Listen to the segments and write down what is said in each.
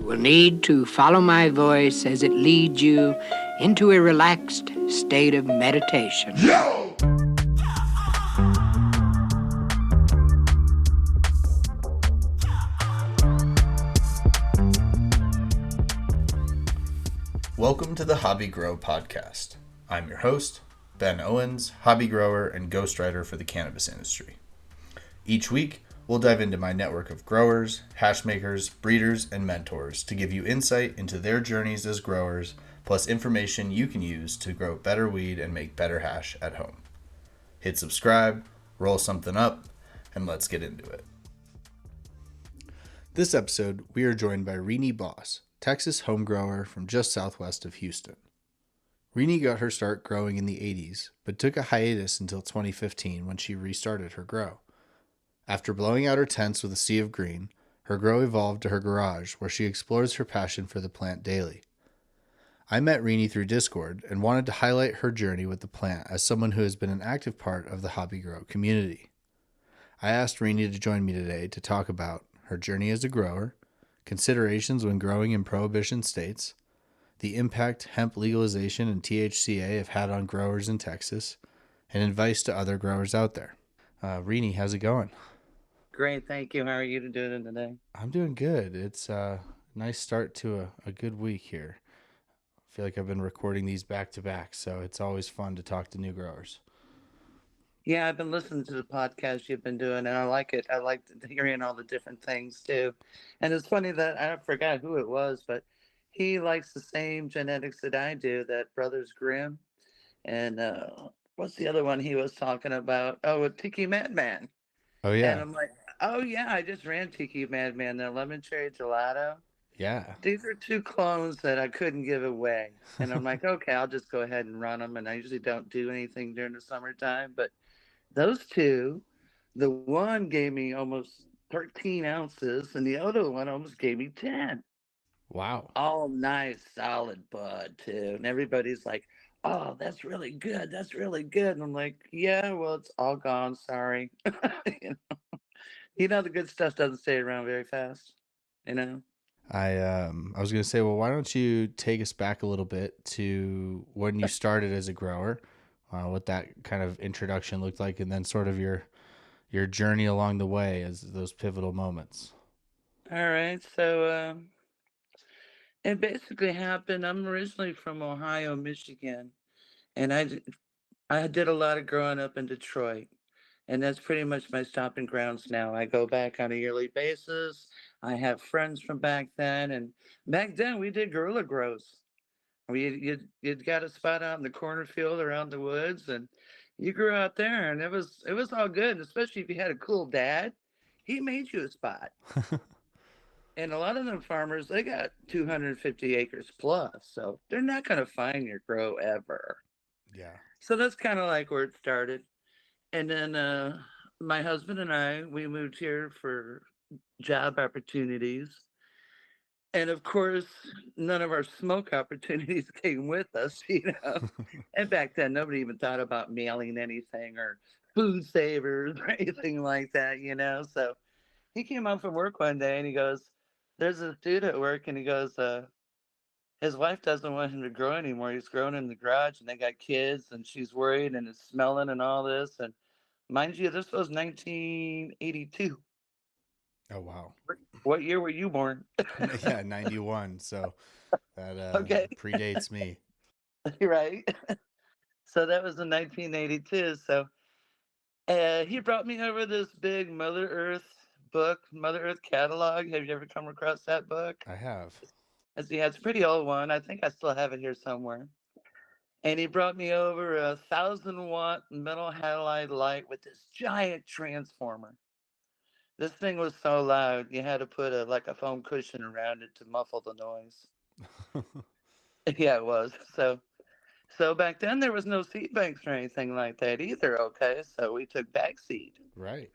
will need to follow my voice as it leads you into a relaxed state of meditation. Welcome to the Hobby Grow podcast. I'm your host, Ben Owens, hobby grower and ghostwriter for the cannabis industry. Each week, we'll dive into my network of growers, hash makers, breeders, and mentors to give you insight into their journeys as growers, plus information you can use to grow better weed and make better hash at home. Hit subscribe, roll something up, and let's get into it. This episode, we are joined by Renie Boss, Texas homegrower from just southwest of Houston. Renie got her start growing in the 80s, but took a hiatus until 2015 when she restarted her grow. After blowing out her tents with a sea of green, her grow evolved to her garage where she explores her passion for the plant daily. I met Renie through Discord and wanted to highlight her journey with the plant as someone who has been an active part of the hobby grow community. I asked Renie to join me today to talk about her journey as a grower, considerations when growing in Prohibition states, the impact hemp legalization and THCa have had on growers in Texas, and advice to other growers out there. Renie, how's it going? Great, thank you. How are you doing today? I'm doing good. It's a nice start to a good week here. I feel like I've been recording these back to back, so it's always fun to talk to new growers. Yeah, I've been listening to the podcast you've been doing, and I like it. I like hearing all the different things too. And it's funny that I forgot who it was, but he likes the same genetics that I do, that Brothers Grimm. And what's the other one he was talking about? Oh, a Tiki Madman. Oh, And yeah. I'm like, oh, yeah, I just ran Tiki Madman, the lemon cherry gelato. Yeah. These are two clones that I couldn't give away. And I'm like, okay, I'll just go ahead and run them. And I usually don't do anything during the summertime, but those two, the one gave me almost 13 ounces, and the other one almost gave me 10. Wow. All nice, solid bud, too. And everybody's like, oh, that's really good. That's really good. And I'm like, yeah, well, it's all gone. Sorry. you the good stuff doesn't stay around very fast, you know? I was going to say, well, why don't you take us back a little bit to when you started as a grower, what that kind of introduction looked like, and then sort of your journey along the way as those pivotal moments. All right. So it basically happened. I'm originally from Ohio, Michigan, and I did a lot of growing up in Detroit, and that's pretty much my stomping grounds now. I go back on a yearly basis. I have friends from back then, and back then we did guerrilla grows. You'd got a spot out in the cornfield around the woods, and you grew out there, and it was all good. And especially if you had a cool dad, he made you a spot. And a lot of them farmers, they got 250 acres plus, so they're not going to find your grow ever. Yeah. So that's kind of like where it started. And then my husband and I, we moved here for job opportunities. And of course, none of our smoke opportunities came with us, And back then, nobody even thought about mailing anything or food savers or anything like that. So he came home from work one day and he goes, there's a dude at work, and he goes, his wife doesn't want him to grow anymore. He's growing in the garage and they got kids and she's worried and it's smelling and all this. And mind you, this was 1982. Oh, wow. What year were you born? Yeah, 91. So that Okay, predates me. right. So that was in 1982. So he brought me over this big Mother Earth book, Mother Earth catalog. Have you ever come across that book? I have. Yeah, it's a pretty old one. I think I still have it here somewhere. And he brought me over a 1,000-watt metal halide light with this giant transformer. This thing was so loud, you had to put a foam cushion around it to muffle the noise. Yeah, it was. So back then there was no seat banks or anything like that either. Okay, so we took back seat. Right.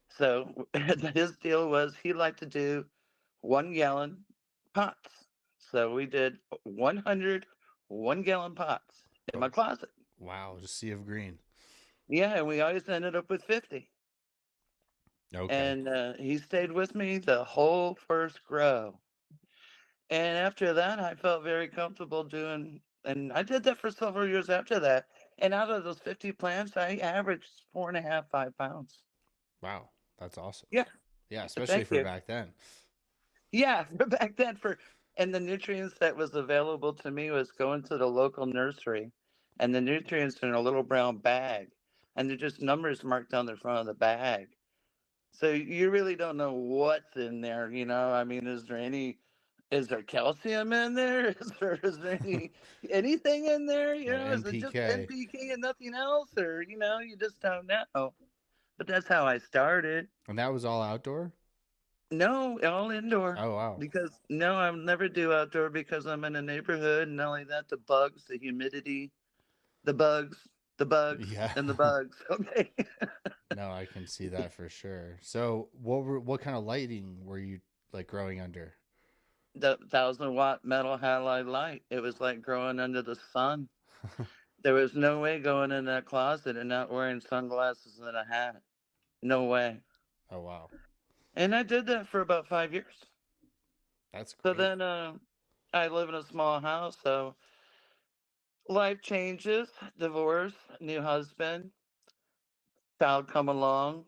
So his deal was he liked to do 1 gallon pots. So we did 100 1 gallon pots in my Oh, closet. wow. Just sea of green. Yeah, and we always ended up with 50. Okay. And he stayed with me the whole first grow. And after that, I felt very comfortable doing, and I did that for several years after that. And out of those 50 plants, I averaged 4.5, 5 pounds. Wow, that's awesome. Yeah, Yeah, especially thank for you. back then. Yeah, back then and the nutrients that was available to me was going to the local nursery, and the nutrients in a little brown bag, and they're just numbers marked on the front of the bag. So you really don't know what's in there, you know? I mean, is there calcium in there? Is there anything in there? You No know, is it just NPK. NPK and nothing else? Or, you just don't know. But that's how I started. And that was all outdoor? No, all indoor. Oh, wow. Because no, I'll never do outdoor because I'm in a neighborhood, and not only that, the bugs, the humidity, the bugs, the bugs, Yeah. and the bugs. Okay. No, I can see that for sure. So, what kind of lighting were you like growing under? The 1,000-watt metal halide light. It was like growing under the sun. There was no way going in that closet and not wearing sunglasses and a hat. No way. Oh, wow. And I did that for about 5 years. That's So great. then I live in a small house. So life changes, divorce, new husband, child come along.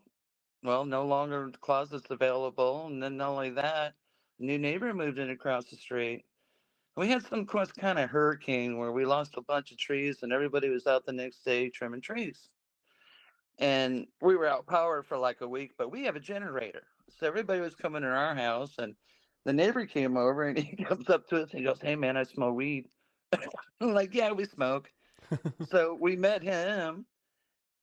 Well, no longer closets available. And then not only that, new neighbor moved in across the street. We had some kind of hurricane where we lost a bunch of trees and everybody was out the next day trimming trees. And we were out power for like a week, but we have a generator. So everybody was coming to our house, and the neighbor came over and he comes up to us and he goes, "Hey man, I smell weed." I'm like, "Yeah, we smoke." So we met him,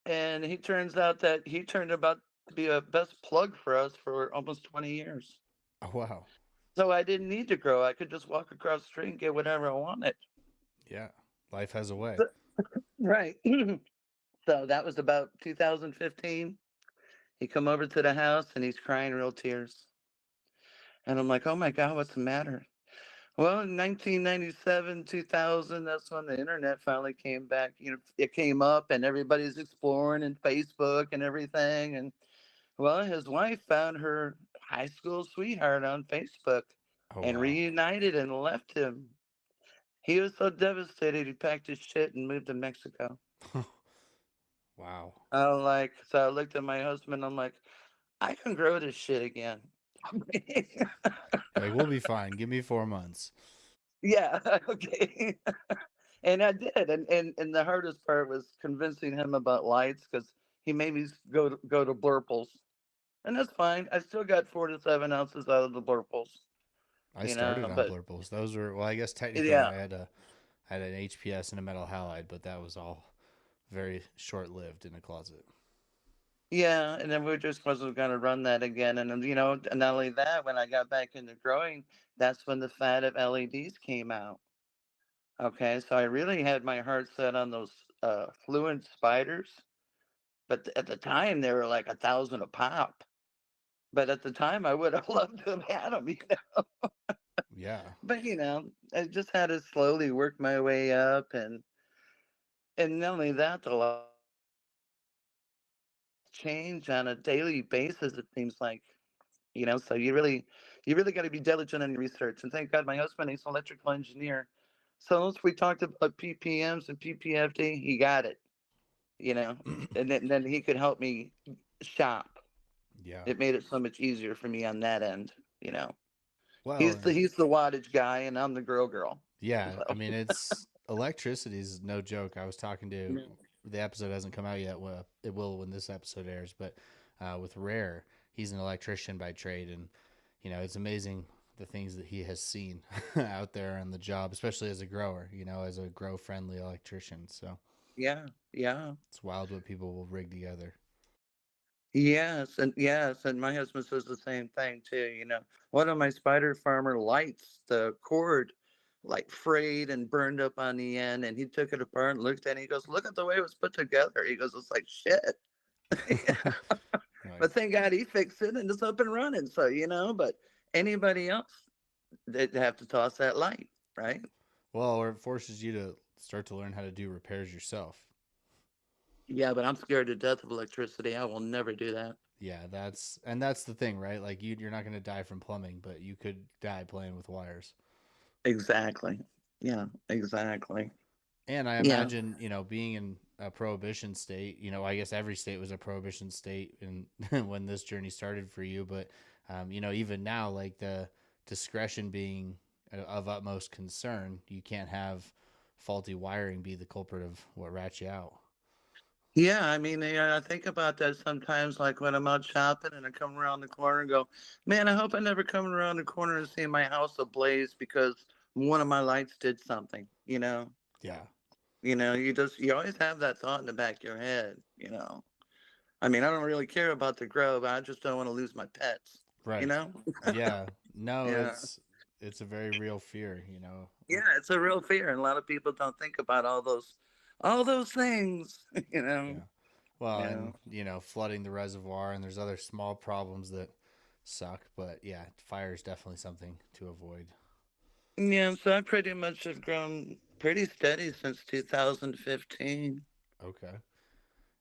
and he turns out that he turned about to be a best plug for us for almost 20 years. Oh, wow. So I didn't need to grow. I could just walk across the street and get whatever I wanted. Yeah. Life has a way. So- Right. So that was about 2015. He come over to the house and he's crying real tears. And I'm like, "Oh my God, what's the matter?" Well, in 1997, 2000, that's when the internet finally came back. It came up and everybody's exploring and Facebook and everything. And well, his wife found her high school sweetheart on Facebook Oh, and wow. reunited and left him. He was so devastated, he packed his shit and moved to Mexico. Wow. So I looked at my husband, I'm like, I can grow this shit again. You're like, we'll be fine. Give me 4 months. Yeah, okay. And I did, and the hardest part was convincing him about lights because he made me go to blurples, and that's fine. I still got 4 to 7 ounces out of the blurples, I started on but blurples. Those were, well, I guess technically yeah, I had an HPS and a metal halide, but that was all very short lived in a closet. yeah, and then we just wasn't gonna run that again, and then, and not only that, when I got back into growing, that's when the fad of LEDs came out. Okay, so I really had my heart set on those fluent spiders, but at the time they were like 1,000 a pop. But at the time, I would have loved to have had them, Yeah. But I just had to slowly work my way up, and not only that, the law change on a daily basis. It seems like, So you really got to be diligent in your research. And thank God, my husband is an electrical engineer. So once we talked about PPMs and PPFD, he got it, and then he could help me shop. Yeah. It made it so much easier for me on that end, you know. Well, He's the and he's the wattage guy, and I'm the girl. yeah, I So mean, it's electricity is no joke. I was talking to, no. the episode hasn't come out yet. Well, it will when this episode airs, but with Rare, he's an electrician by trade, and it's amazing the things that he has seen out there on the job, especially as a grower. As a grow friendly electrician. So Yeah, yeah. it's wild what people will rig together. Yes, and my husband says the same thing too. One of my spider farmer lights, the cord, like frayed and burned up on the end, and he took it apart and looked at it. He goes, "Look at the way it was put together." He goes, "It's like shit." Like, But thank God he fixed it and it's up and running. So but anybody else, they'd have to toss that light, right? well, or it forces you to start to learn how to do repairs yourself. Yeah, but I'm scared to death of electricity. I will never do that. Yeah, that's the thing, right? Like you're not going to die from plumbing, but you could die playing with wires. Exactly. Yeah, exactly. And I Yeah. imagine, being in a prohibition state, I guess every state was a prohibition state and when this journey started for you, but even now, like the discretion being of utmost concern, you can't have faulty wiring be the culprit of what rats you out. Yeah, I mean, I think about that sometimes, like when I'm out shopping and I come around the corner and go, man, I hope I never come around the corner and see my house ablaze because one of my lights did something, you know? Yeah. You always have that thought in the back of your head, you know? I mean, I don't really care about the grow, but I just don't want to lose my pets, you Right. know? Yeah. No, Yeah. it's a very real fear. Yeah, it's a real fear, and a lot of people don't think about all those things, you know? Yeah. Well, Yeah. and flooding the reservoir, and there's other small problems that suck, but yeah, fire is definitely something to avoid. Yeah, so I pretty much have grown pretty steady since 2015. Okay.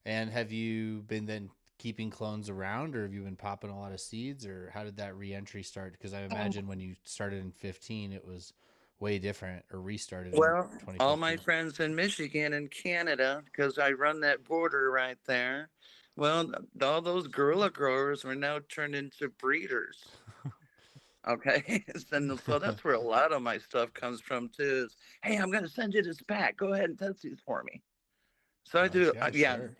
And have you been then keeping clones around, or have you been popping a lot of seeds, or how did that reentry start? Because I imagine when you started in 15, it was way different, or restarted in Well, all my 2015. friends in Michigan and Canada, because I run that border right there, well, all those guerrilla growers were now turned into breeders. Okay, and so that's where a lot of my stuff comes from too. Is hey, I'm going to send you this back. Go ahead and test these for me. So I Gosh, do. yeah, Yeah, sure.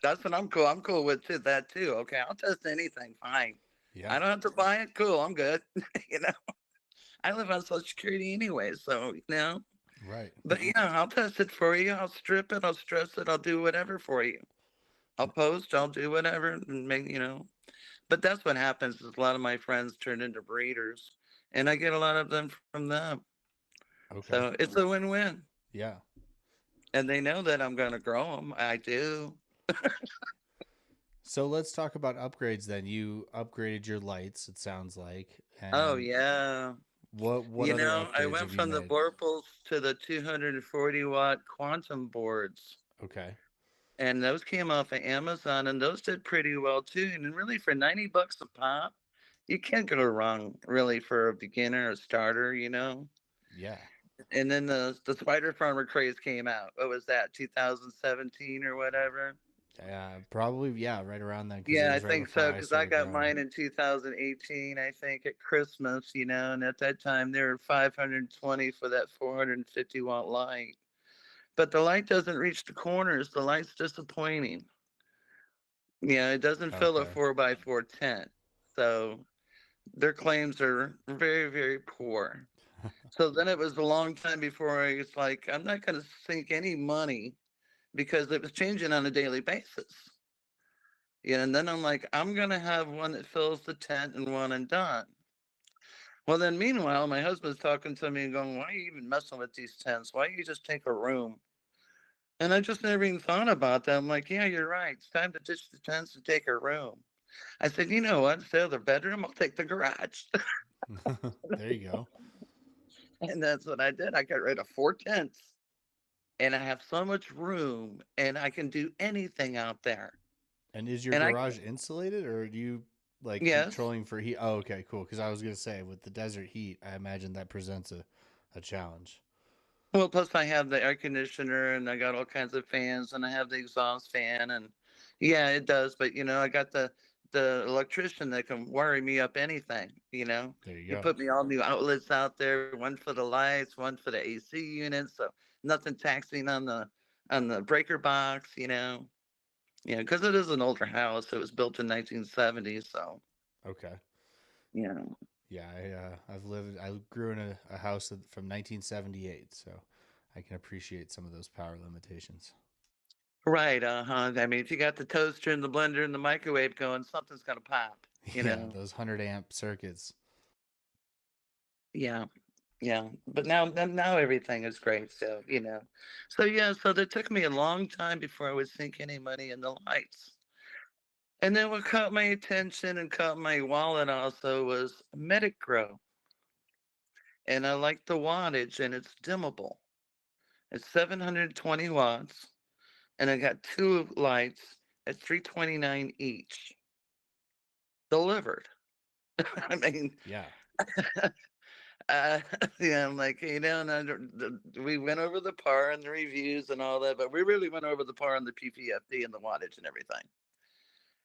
that's what I'm cool. I'm cool with too, that too. Okay, I'll test anything. Fine. I Yeah, don't have to buy it. Cool. I'm good. you know, I live on Social Security anyway, so right. But yeah, I'll test it for you. I'll strip it. I'll stress it. I'll do whatever for you. I'll post. I'll do whatever and make. But that's what happens. Is a lot of my friends turn into breeders, and I get a lot of them from them. Okay. So it's a win-win. Yeah. And they know that I'm going to grow them. I do. So let's talk about upgrades then. You upgraded your lights, it sounds like. Oh And yeah. what other I upgrades went have you from the made? Vorpals to the 240-watt quantum boards. Okay. And those came off of Amazon and those did pretty well too. And really for 90 bucks a pop, you can't go wrong really for a beginner or starter. Yeah. And then the Spider Farmer craze came out. What was that, 2017 or whatever? Probably, yeah, right around then because it Yeah, I was right think before so I because I started got growing. mine in 2018, I think, at Christmas, and at that time they were 520 for that 450-watt light. But the light doesn't reach the corners. The light's disappointing. Yeah, it doesn't fill a Okay. 4x4 tent. So their claims are very, very poor. So then it was a long time before I was like, I'm not going to sink any money because it was changing on a daily basis. Yeah, and then I'm like, I'm going to have one that fills the tent and one and done. Well, then meanwhile, my husband's talking to me and going, why are you even messing with these tents? Why don't you just take a room? And I just never even thought about that. I'm like, yeah, you're right. It's time to ditch the tents and take a room. I said, you know what? Instead of the bedroom, I'll take the garage. There you go. And that's what I did. I got rid of 4 tents and I have so much room and I can do anything out there. And is your And I, garage insulated, or do you like yes. controlling for heat? Oh, okay, cool. Because I was gonna say with the desert heat, I imagine that presents a challenge. Well, plus I have the air conditioner and I got all kinds of fans and I have the exhaust fan and yeah, it does. But I got the electrician that can wire me up anything. There you He go. put me all new outlets out there, one for the lights, one for the AC units, so nothing taxing on the breaker box. Yeah, because it is an older house. It was built in 1970, so Okay. yeah. Yeah, I grew in a house from 1978, so I can appreciate some of those power limitations. Right, uh-huh. I mean, if you got the toaster and the blender and the microwave going, something's gonna pop, you Yeah, know. those 100 amp circuits. Yeah, yeah. But now everything is great, so. So yeah, so it took me a long time before I would sink any money in the lights. And then what caught my attention and caught my wallet also was Medic Grow. And I like the wattage and it's dimmable. It's 720 watts and I got two lights at 329 each delivered. I mean, Yeah. Uh, yeah, I'm like, and we went over the par and the reviews and all that, but we really went over the par and the PPFD and the wattage and everything.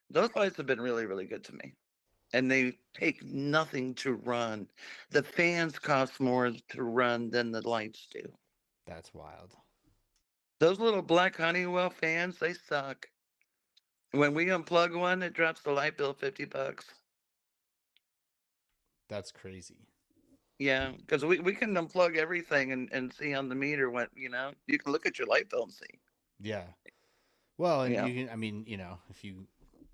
Those lights have been really, really good to me. And they take nothing to run. The fans cost more to run than the lights do. That's wild. Those little black Honeywell fans, they suck. When we unplug one, it drops the light bill $50. That's crazy. Yeah, because we can unplug everything and see on the meter you can look at your light bill and see. Yeah. Well, and Yeah. you can, I mean, if you,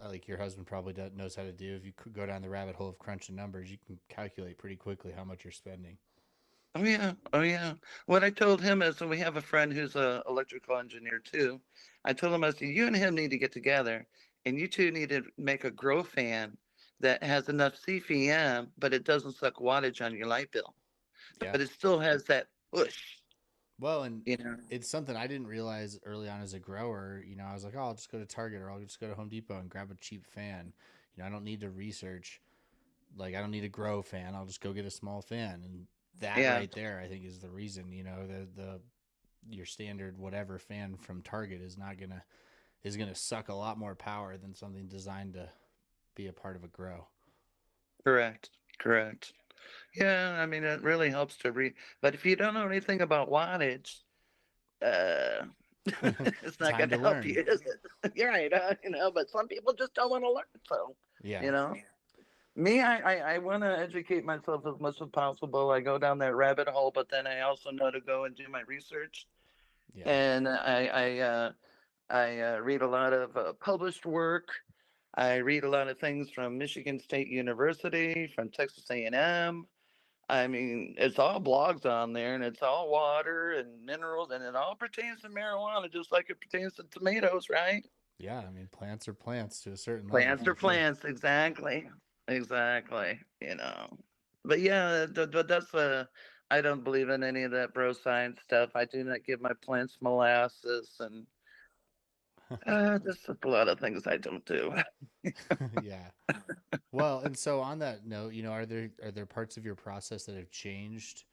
like your husband probably knows how to do, if you could go down the rabbit hole of crunching numbers, you can calculate pretty quickly how much you're spending. Oh yeah. Oh yeah. What I told him is, and we have a friend who's a electrical engineer too. I told him, I said, you and him need to get together, and you two need to make a grow fan that has enough CFM, but it doesn't suck wattage on your light bill, Yeah. but it still has that push. Well, and You know. it's something I didn't realize early on as a grower. I was like, oh, I'll just go to Target or I'll just go to Home Depot and grab a cheap fan. I don't need to research. Like, I don't need a grow fan. I'll just go get a small fan. And that Yeah. right there, I think, is the reason. The your standard whatever fan from Target is gonna suck a lot more power than something designed to be a part of a grow. Correct. Correct. Yeah. I mean, it really helps to read. But if you don't know anything about wattage, uh, it's not Time going to to help learn. you, is it? You're right. But some people just don't want to learn. So, Yeah. you know, me, I want to educate myself as much as possible. I go down that rabbit hole, but then I also know to go and do my research. Yeah. And I read a lot of published work. I read a lot of things from Michigan State University, from Texas A&M. I mean, it's all blogs on there, and it's all water and minerals, and it all pertains to marijuana, just like it pertains to tomatoes, right? Yeah. I mean, plants are plants to a certain level Plants are for sure. plants, exactly, exactly. But yeah, that's I don't believe in any of that bro science stuff. I do not give my plants molasses, and there's a lot of things I don't do. Yeah. Well, and so on that note, are there parts of your process that have changed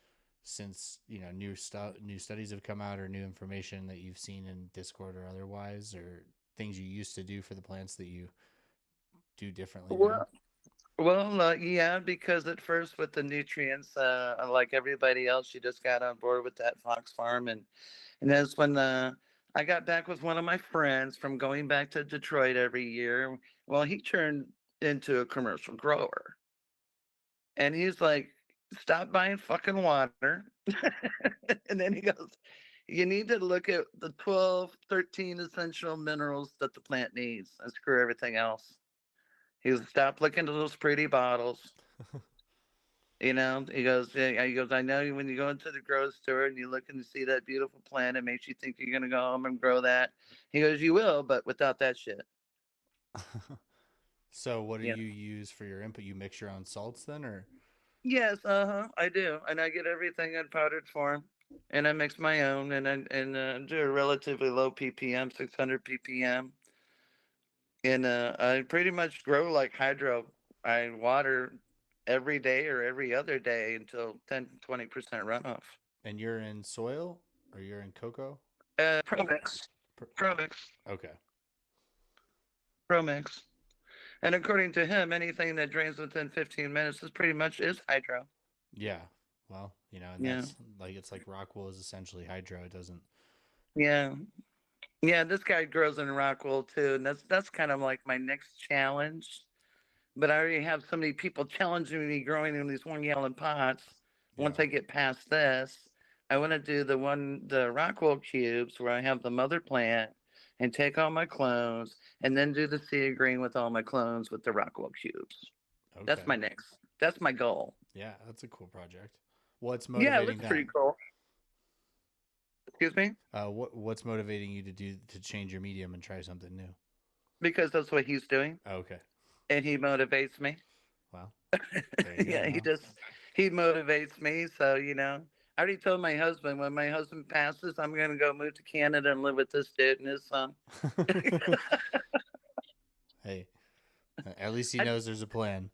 since new studies have come out or new information that you've seen in Discord or otherwise, or things you used to do for the plants that you do differently now? Well, yeah, because at first with the nutrients, like everybody else, you just got on board with that Fox Farm, and that's when I got back with one of my friends from going back to Detroit every year. Well, he turned into a commercial grower, and he's like, "Stop buying fucking water," and then he goes, "You need to look at the 12, 13 essential minerals that the plant needs, and screw everything else." He goes, "Stop looking at those pretty bottles." He goes, yeah, he goes, I know when you go into the grocery store and you look and you see that beautiful plant, it makes you think you're gonna go home and grow that. He goes, you will, but without that shit. So, what do Yeah. you use for your input? You mix your own salts then, or Yes, I do, and I get everything in powdered form, and I mix my own, and do a relatively low ppm, 600 ppm, and I pretty much grow like hydro. I water every day or every other day until 10 to 20% runoff. and you're in soil or you're in cocoa? Promix. Per- Promix. Okay. Promix. And according to him, anything that drains within 15 minutes is hydro. Yeah. Well, and Yeah. that's like it's like rock wool is essentially hydro. It doesn't. Yeah. Yeah, this guy grows in Rockwool too, and that's kind of like my next challenge. But I already have so many people challenging me growing in these 1 gallon pots. Once Yeah. I get past this, I want to do the Rockwool cubes where I have the mother plant and take all my clones and then do the sea green with all my clones with the Rockwool cubes. That's Okay. my next. That's my goal. Yeah, that's a cool project. What's Yeah, it motivating looks pretty that? cool. Excuse me? What's motivating you to change your medium and try something new? Because that's what he's doing, Oh, okay. and he motivates me. Well, there you go. Yeah, Now. he motivates me. So I already told my husband when my husband passes, I'm gonna go move to Canada and live with this dude and his son. Hey, at least he I, knows there's a plan.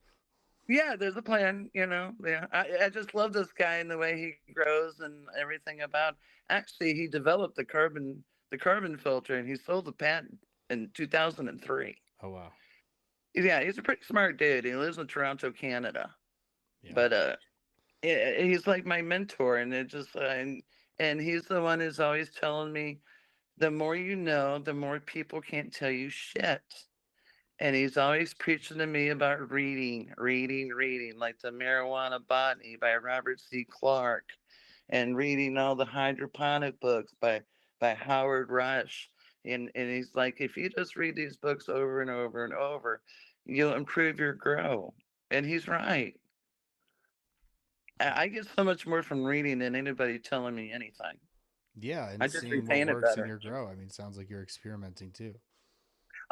Yeah, there's a plan, you know. Yeah, I just love this guy and the way he grows and everything about. Actually, he developed the carbon filter, and he sold the patent in 2003. Oh wow. Yeah, he's a pretty smart dude. He lives in Toronto, Canada. Yeah. But he's like my mentor, and it just and he's the one who's always telling me, the more you know, the more people can't tell you shit. And he's always preaching to me about reading, reading, reading, like the Marijuana Botany by Robert C. Clark, and reading all the hydroponic books by Howard Rush. And he's like, if you just read these books over and over and over, you'll improve your grow. And he's right. I get so much more from reading than anybody telling me anything. Yeah, and I just seeing what retain it works in better. your grow. I mean, sounds like you're experimenting too.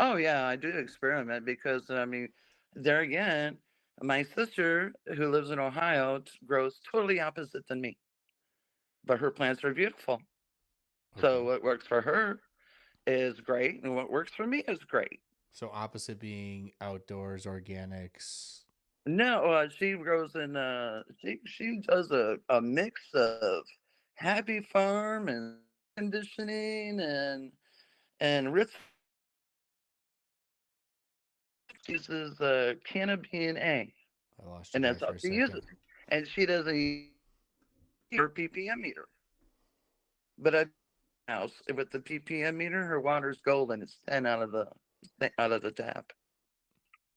Oh yeah, I do experiment because I mean, there again, my sister who lives in Ohio grows totally opposite than me, but her plants are beautiful. So Okay. what works for her is great, and what works for me is great. So opposite being outdoors, organics. No, she grows in she does a mix of happy farm and conditioning and rich uses cannabis A, I lost you and there that's for all a she second. uses. And she doesn't her ppm meter. But I house with the ppm meter, her water's golden. It's 10 out of the tap.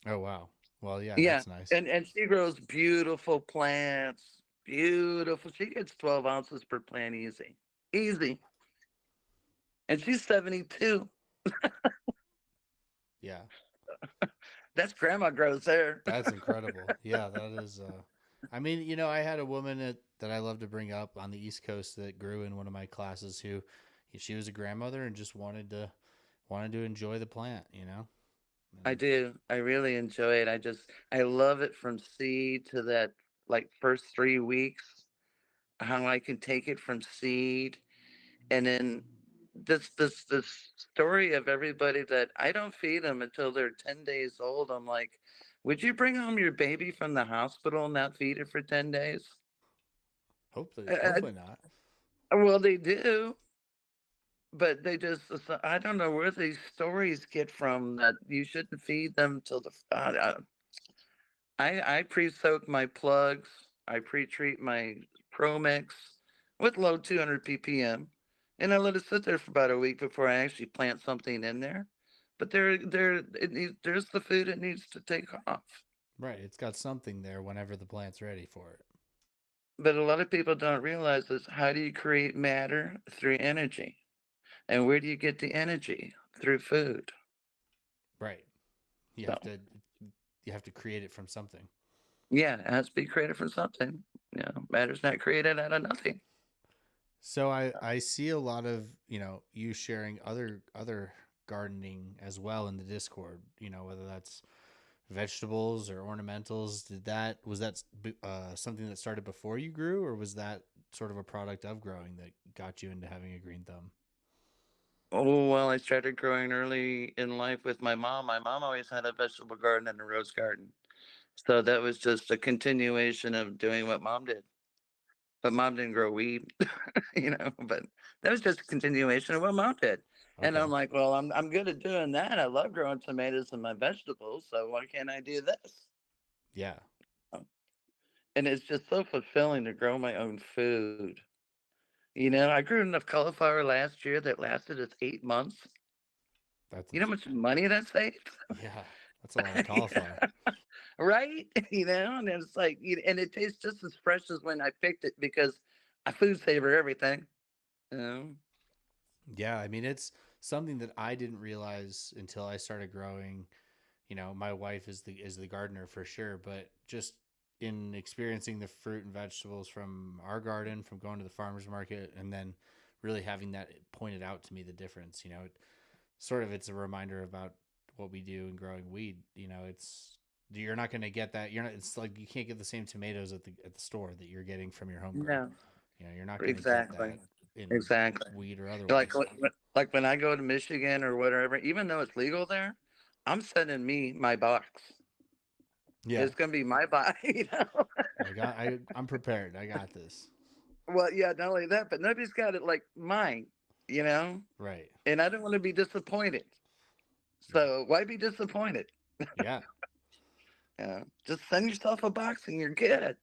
Oh wow. Well, yeah, Yeah, that's nice. and she grows beautiful plants. Beautiful. She gets 12 ounces per plant easy, easy. And she's 72. Yeah. That's grandma grows there. That's incredible. Yeah, that is I mean, I had a woman that I love to bring up on the East Coast that grew in one of my classes who she was a grandmother and just wanted to enjoy the plant. I And do. I really enjoy it. I love it from seed to that like first 3 weeks. How I can take it from seed. And then this story of everybody that I don't feed them until they're 10 days old. I'm like, would you bring home your baby from the hospital and not feed it for 10 days? hopefully not. Well, they do, but they just, I don't know where these stories get from that you shouldn't feed them till I pre-soak my plugs. I pre-treat my Pro Mix with low 200 ppm, and I let it sit there for about a week before I actually plant something in there. But there's the food it needs to take off. Right, it's got something there whenever the plant's ready for it. But a lot of people don't realize is how do you create matter through energy, and where do you get the energy through food? Right. You So have to you have to create it from something. yeah, it has to be created from something. Matter's not created out of nothing. So I see a lot of, you sharing other gardening as well in the Discord, whether that's vegetables or ornamentals. Was that something that started before you grew, or was that sort of a product of growing that got you into having a green thumb? Oh, well, I started growing early in life with my mom. My mom always had a vegetable garden and a rose garden. So that was just a continuation of doing what mom did. But mom didn't grow weed, but that was just a continuation of what mom did. And I'm Okay. like, well, I'm good at doing that. I love growing tomatoes and my vegetables, so why can't I do this? Yeah. And it's just so fulfilling to grow my own food. I grew enough cauliflower last year that lasted us 8 months. That's You know how much money that saved? yeah. That's a lot of cauliflower. Right? And it's like, and it tastes just as fresh as when I picked it because I food savor everything. You know? Yeah, I mean it's something that I didn't realize until I started growing. My wife is the gardener for sure, but just in experiencing the fruit and vegetables from our garden, from going to the farmers market, and then really having that pointed out to me the difference. It's a reminder about what we do in growing weed. It's you're not going to get that. You're not. It's like you can't get the same tomatoes at the store that you're getting from your home grow. No, You're not going to get exactly. that in Exactly. weed or Like, otherwise. like when I go to Michigan or whatever, even though it's legal there, I'm sending me my box. Yeah. It's gonna be my body, Like I'm prepared. I got this. Well, yeah, not only that, but nobody's got it like mine, you know. Right. And I don't want to be disappointed. So why be disappointed? Yeah. Just send yourself a box and you're good.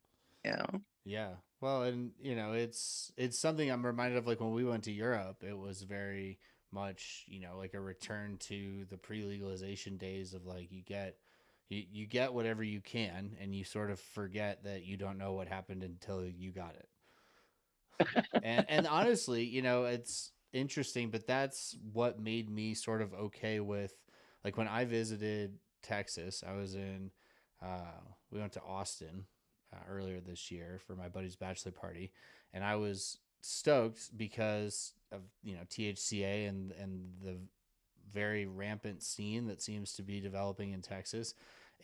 You know. Yeah. Well, and it's something I'm reminded of. Like when we went to Europe, it was very much like a return to the pre-legalization days of like you get whatever you can, and you sort of forget that you don't know what happened until you got it. And honestly, it's interesting, but that's what made me sort of okay with, like, when I visited Texas. I was in we went to Austin earlier this year for my buddy's bachelor party, and I was stoked because of THCA and the very rampant scene that seems to be developing in Texas.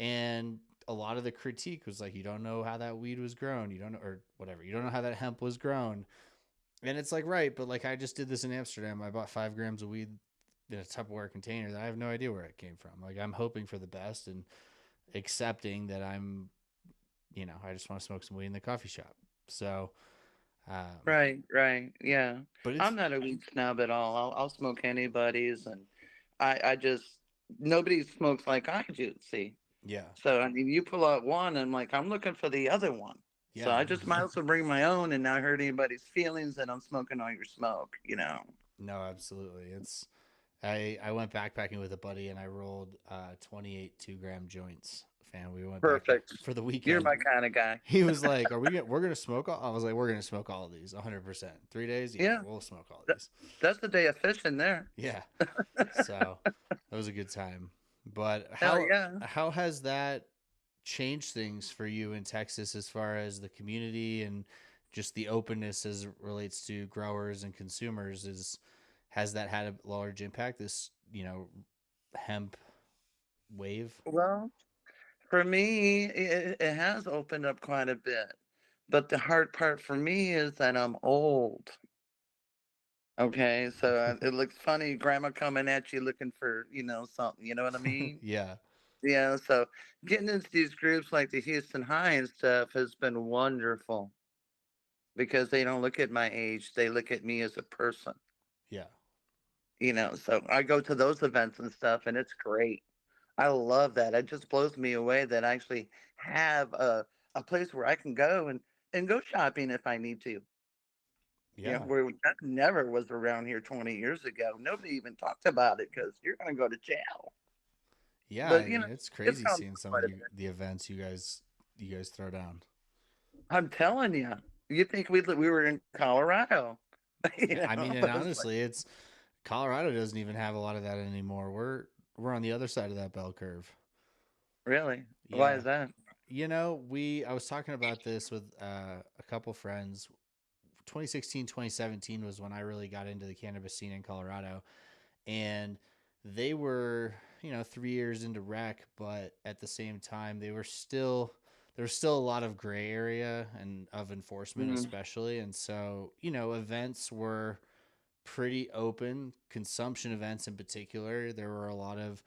And a lot of the critique was like, you don't know how that weed was grown, you don't know, or whatever, you don't know how that hemp was grown. And it's like, right, but like I just did this in Amsterdam. I bought 5 grams of weed in a Tupperware container that I have no idea where it came from. Like, I'm hoping for the best and accepting that I just want to smoke some weed in the coffee shop. So, um, Right, right, yeah. but I'm it's, not a weed snob at all. I'll smoke anybody's, and I just nobody smokes like I do. See, yeah, so I mean, you pull out one, and like I'm looking for the other one. So yeah, I just might as well bring my own and not hurt anybody's feelings that I'm smoking all your smoke. You know. no, absolutely. I went backpacking with a buddy and I rolled 28 2-gram joints. Fan, we went backpack Perfect. for the You're weekend. my kind of guy. He was like, we're gonna smoke all? I was like, we're gonna smoke all of these 100%. 3 days, yeah, Yeah, we'll smoke all of that, these. that's the day of fishing there. Yeah. So that was a good time. But Hell how yeah. how has that changed things for you in Texas as far as the community and just the openness as it relates to growers and consumers? Has that had a large impact, this, hemp wave? Well, for me, it has opened up quite a bit. But the hard part for me is that I'm old. Okay, so it looks funny, grandma coming at you looking for, something, you know what I mean? Yeah. Yeah, so getting into these groups like the Houston High and stuff has been wonderful because they don't look at my age, they look at me as a person, Yeah. so I go to those events and stuff and it's great. I love that. It just blows me away that I actually have a place where I can go and go shopping if I need to. Yeah. Where that never was around here 20 years ago. Nobody even talked about it because you're going to go to jail. Yeah, But it's it's crazy come seeing some of quite a bit. the events you guys throw down. I'm telling you, you think we were in Colorado? Yeah, I mean, and It's like, honestly, it's Colorado doesn't even have a lot of that anymore. We're on the other side of that bell curve. really? Why Yeah. is that? I was talking about this with a couple friends. 2016, 2017 was when I really got into the cannabis scene in Colorado, and they were 3 years into rec, but at the same time there was still a lot of gray area and of enforcement, Mm. especially. And so events were pretty open, consumption events in particular. There were a lot of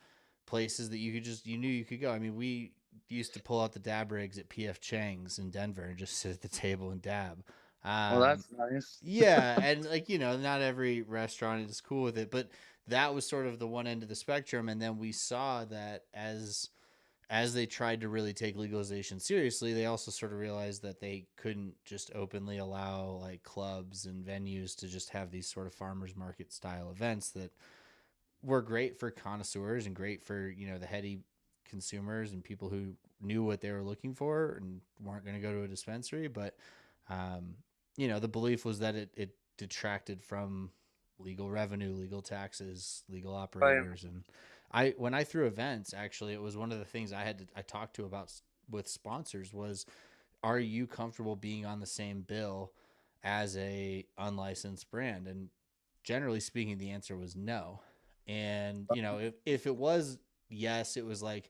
places that you knew you could go. I mean, we used to pull out the dab rigs at PF Chang's in Denver and just sit at the table and dab. Well, um, that's nice. yeah, and like not every restaurant is cool with it, but that was sort of the one end of the spectrum. And then we saw that as they tried to really take legalization seriously, they also sort of realized that they couldn't just openly allow like clubs and venues to just have these sort of farmers market style events that were great for connoisseurs and great for the heady consumers and people who knew what they were looking for and weren't going to go to a dispensary. But um, the belief was that it detracted from legal revenue, legal taxes, legal Right. operators. And when I threw events, actually, it was one of the things I talked to about with sponsors was, are you comfortable being on the same bill as a unlicensed brand? And generally speaking, the answer was no. And if it was yes, it was like,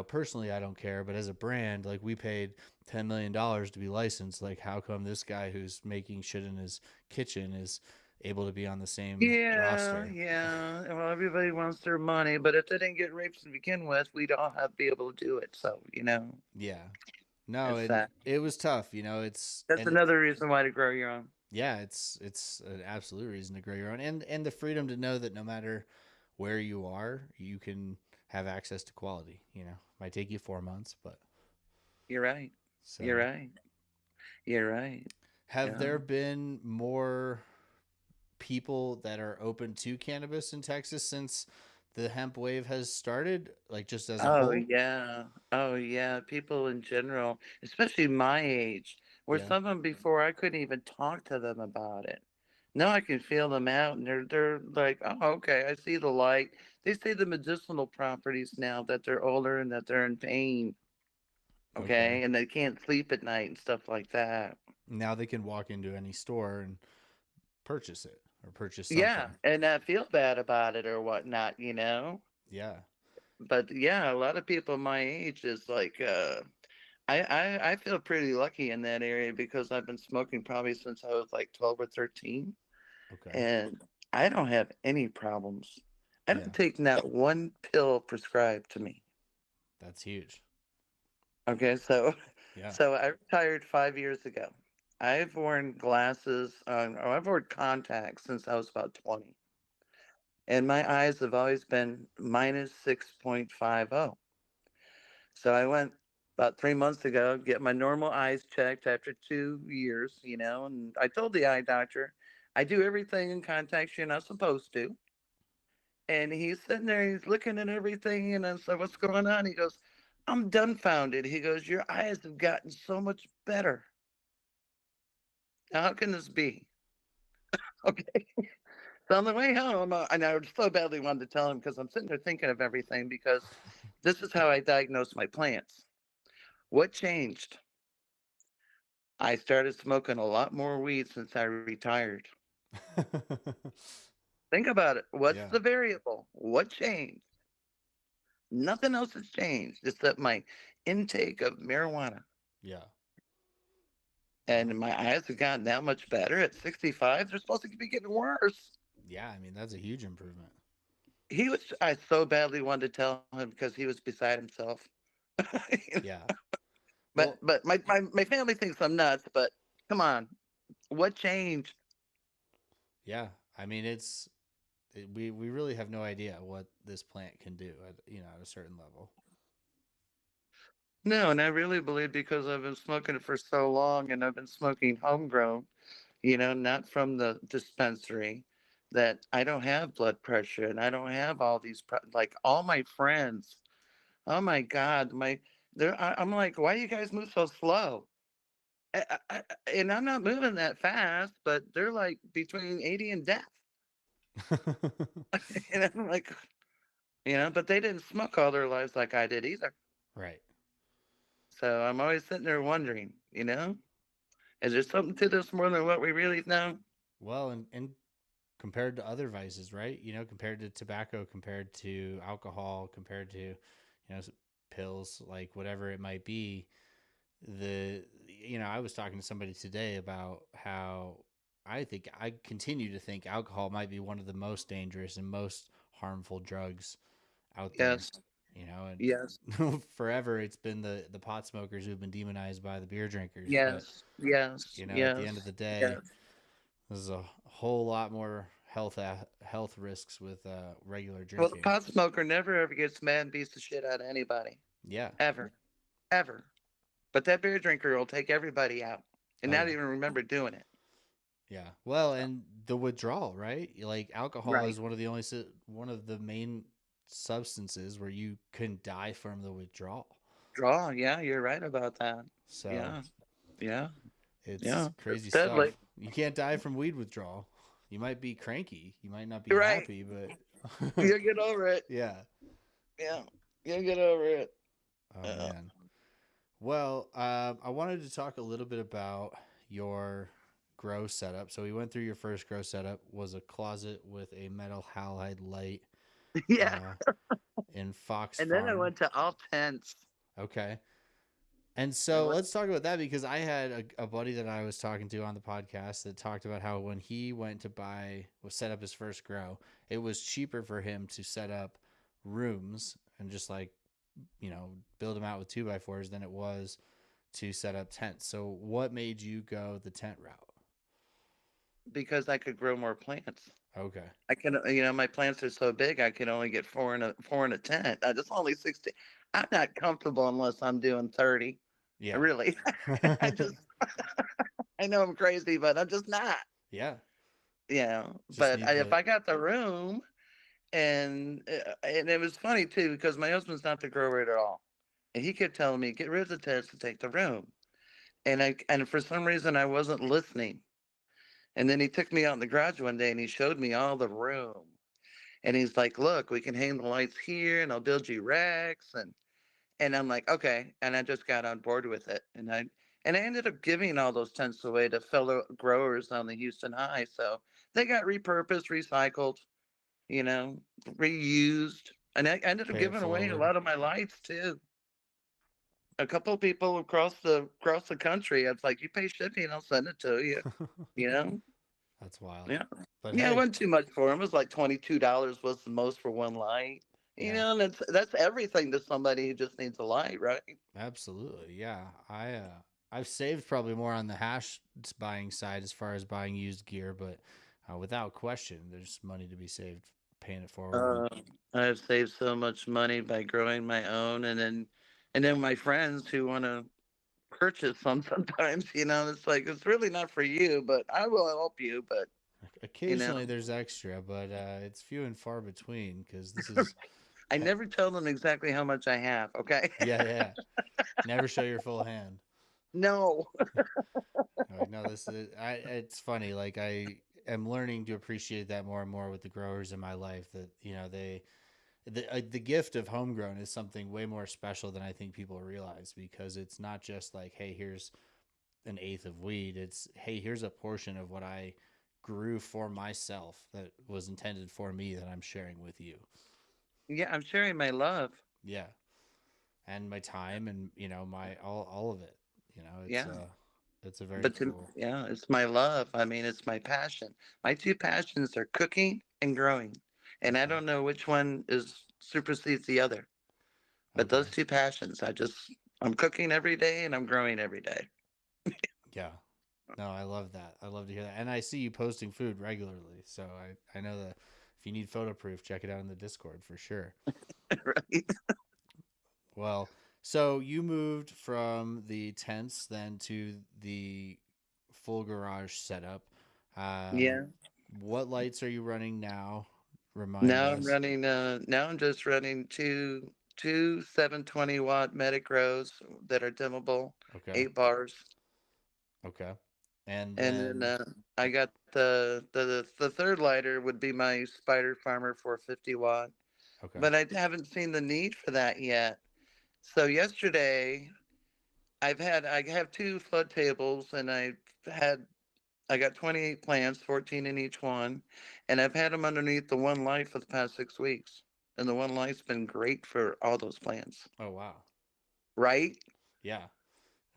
personally I don't care, but as a brand, like, we paid $10 million to be licensed. Like, how come this guy who's making shit in his kitchen is able to be on the same Yeah, roster. yeah. Well, everybody wants their money, but if they didn't get raped to begin with, we'd all have to be able to do it. So, Yeah. No, it's and that. it was tough, you know, it's That's and another reason why to grow your own. yeah, it's an absolute reason to grow your own, and the freedom to know that no matter where you are, you can have access to quality, you know. Might take you 4 months, but You're right. You're so right. You're right. have Yeah. there been more people that are open to cannabis in Texas since the hemp wave has started, like just as a Oh, whole? yeah. Oh, yeah. People in general, especially my age, where Yeah. some of them before I couldn't even talk to them about it. Now I can feel them out, and they're like, oh, okay, I see the light. They say the medicinal properties now that they're older and that they're in pain, Okay. okay, and they can't sleep at night and stuff like that. Now they can walk into any store and purchase it or purchase Yeah, something. and not feel bad about it or whatnot. Yeah. But yeah, a lot of people my age is like, I feel pretty lucky in that area because I've been smoking probably since I was like 12 or 13, Okay. and I don't have any problems. I don't Yeah. take not one pill prescribed to me. That's huge. Okay, so Yeah. so I retired 5 years ago. I've worn glasses, or I've worn contacts since I was about 20, and my eyes have always been minus 6.50. So I went about 3 months ago, get my normal eyes checked after 2 years, and I told the eye doctor, I do everything in contacts you're not supposed to. And he's sitting there, he's looking at everything, and I said, what's going on? He goes, I'm dumbfounded. He goes, your eyes have gotten so much better. Now, how can this be? Okay. So on the way home, and I so badly wanted to tell him because I'm sitting there thinking of everything because this is how I diagnose my plants. What changed? I started smoking a lot more weed since I retired. Think about it. What's Yeah. the variable? What changed? Nothing else has changed except my intake of marijuana. Yeah. And Well, my eyes have gotten that much better at 65. They're supposed to be getting worse. yeah, I mean that's a huge improvement. I so badly wanted to tell him because he was beside himself. Yeah. but Well, but my family thinks I'm nuts, but come on. What changed? yeah. I mean we really have no idea what this plant can do at, you know, at a certain level. No, and I really believe because I've been smoking it for so long and I've been smoking homegrown, not from the dispensary, that I don't have blood pressure and I don't have all these, like all my friends. Oh my God. I'm like, why do you guys move so slow? And I'm not moving that fast, but they're like between 80 and death. And I'm like, but they didn't smoke all their lives like I did either. Right. So I'm always sitting there wondering, is there something to this more than what we really know? Well, and compared to other vices, right? You know, compared to tobacco, compared to alcohol, compared to, pills, like whatever it might be, I was talking to somebody today about how I continue to think alcohol might be one of the most dangerous and most harmful drugs out there. Yes, You know, yes, and forever it's been the pot smokers who've been demonized by the beer drinkers. But yes, yes, at the end of yes, the day, yes. there's a whole lot more health risks with regular Well, the drinking. pot smoker never ever gets mad and beats the shit out of anybody. Yeah. Ever. Ever. But that beer drinker will take everybody out and Oh not yeah. even remember doing it. Yeah. Well, So, and the withdrawal, right? Like alcohol right. is one of the main substances where you can die from the withdrawal. Draw. Yeah, you're right about that. So Yeah. Yeah. it's Yeah. crazy It's deadly. stuff. You can't die from weed withdrawal. You might be cranky. You might not be You're right. happy, but You'll get over it. yeah. Yeah. You'll get over it. Oh Yeah. man. Well, I wanted to talk a little bit about your grow setup. So we went through your first grow setup was a closet with a metal halide light Yeah. uh, in Fox And then I Farm. went to all tents. Okay. And And so what let's talk about that because I had a buddy that I was talking to on the podcast that talked about how when he went to set up his first grow, it was cheaper for him to set up rooms and just like, build them out with 2x4s than it was to set up tents. So what made you go the tent route? because I could grow more plants. Okay. I can, my plants are so big, I can only get four in a tent. That's only 60. I'm not comfortable unless I'm doing 30. Yeah. Really, I just, I know I'm crazy, but I'm just not. Yeah. Just But need if the I got the room, and it was funny too because my husband's not the grower at all, and he kept telling me get rid of the tents to take the room, and for some reason I wasn't listening. And then he took me out in the garage one day and he showed me all the room. And he's like, "Look, we can hang the lights here, and I'll build you racks." And I'm like, "Okay." And I just got on board with it, and I ended up giving all those tents away to fellow growers on the Houston High. So they got repurposed, recycled, reused, and I ended up pay it giving away a forward. lot of my lights too. A couple of people across the country, I was like, "You pay shipping, I'll send it to you." You know, That's wild. yeah. But Yeah, it hey, wasn't too much for him. It was like $22 was the most for one light. yeah. And that's everything to somebody who just needs a light, right? Absolutely, yeah. I've saved probably more on the hash buying side as far as buying used gear, but without question, there's money to be saved paying it forward. And Uh, I've saved so much money by growing my own, and then my friends who want to purchase some sometimes, it's like it's really not for you, but I will help you. But you know, occasionally there's extra, but it's few and far between because this is, I never tell them exactly how much I have. Okay, yeah, yeah. Never show your full hand. no, Like, no, this is it's funny. Like I am learning to appreciate that more and more with the growers in my life. That the gift of homegrown is something way more special than I think people realize because it's not just like, hey, here's an eighth of weed. It's, hey, here's a portion of what I grew for myself that was intended for me that I'm sharing with you. yeah, I'm sharing my love. Yeah. And my time and, my all of it. It's Yeah. it's a very But cool. yeah, it's my love. I mean, it's my passion. My two passions are cooking and growing. And I Okay. don't know which one is supersedes the other. But those Okay. two passions, I'm cooking every day and I'm growing every day. Yeah. No, I love that. I love to hear that. And I see you posting food regularly. So I know that if you need photo proof, check it out in the Discord for sure. Right? Well, so you moved from the tents then to the full garage setup. Um, Yeah. what lights are you running now? Remind us. Now I'm just running two 720-watt medic rows that are dimmable, Okay. 8 bars. Okay. And And then then, I got the third lighter would be my Spider Farmer 450-watt. okay. But I haven't seen the need for that yet. So yesterday, I have two flood tables, and I got 28 plants, 14 in each one, and I've had them underneath the one light for the past 6 weeks, and the one light's been great for all those plants, Oh, wow. right? Yeah.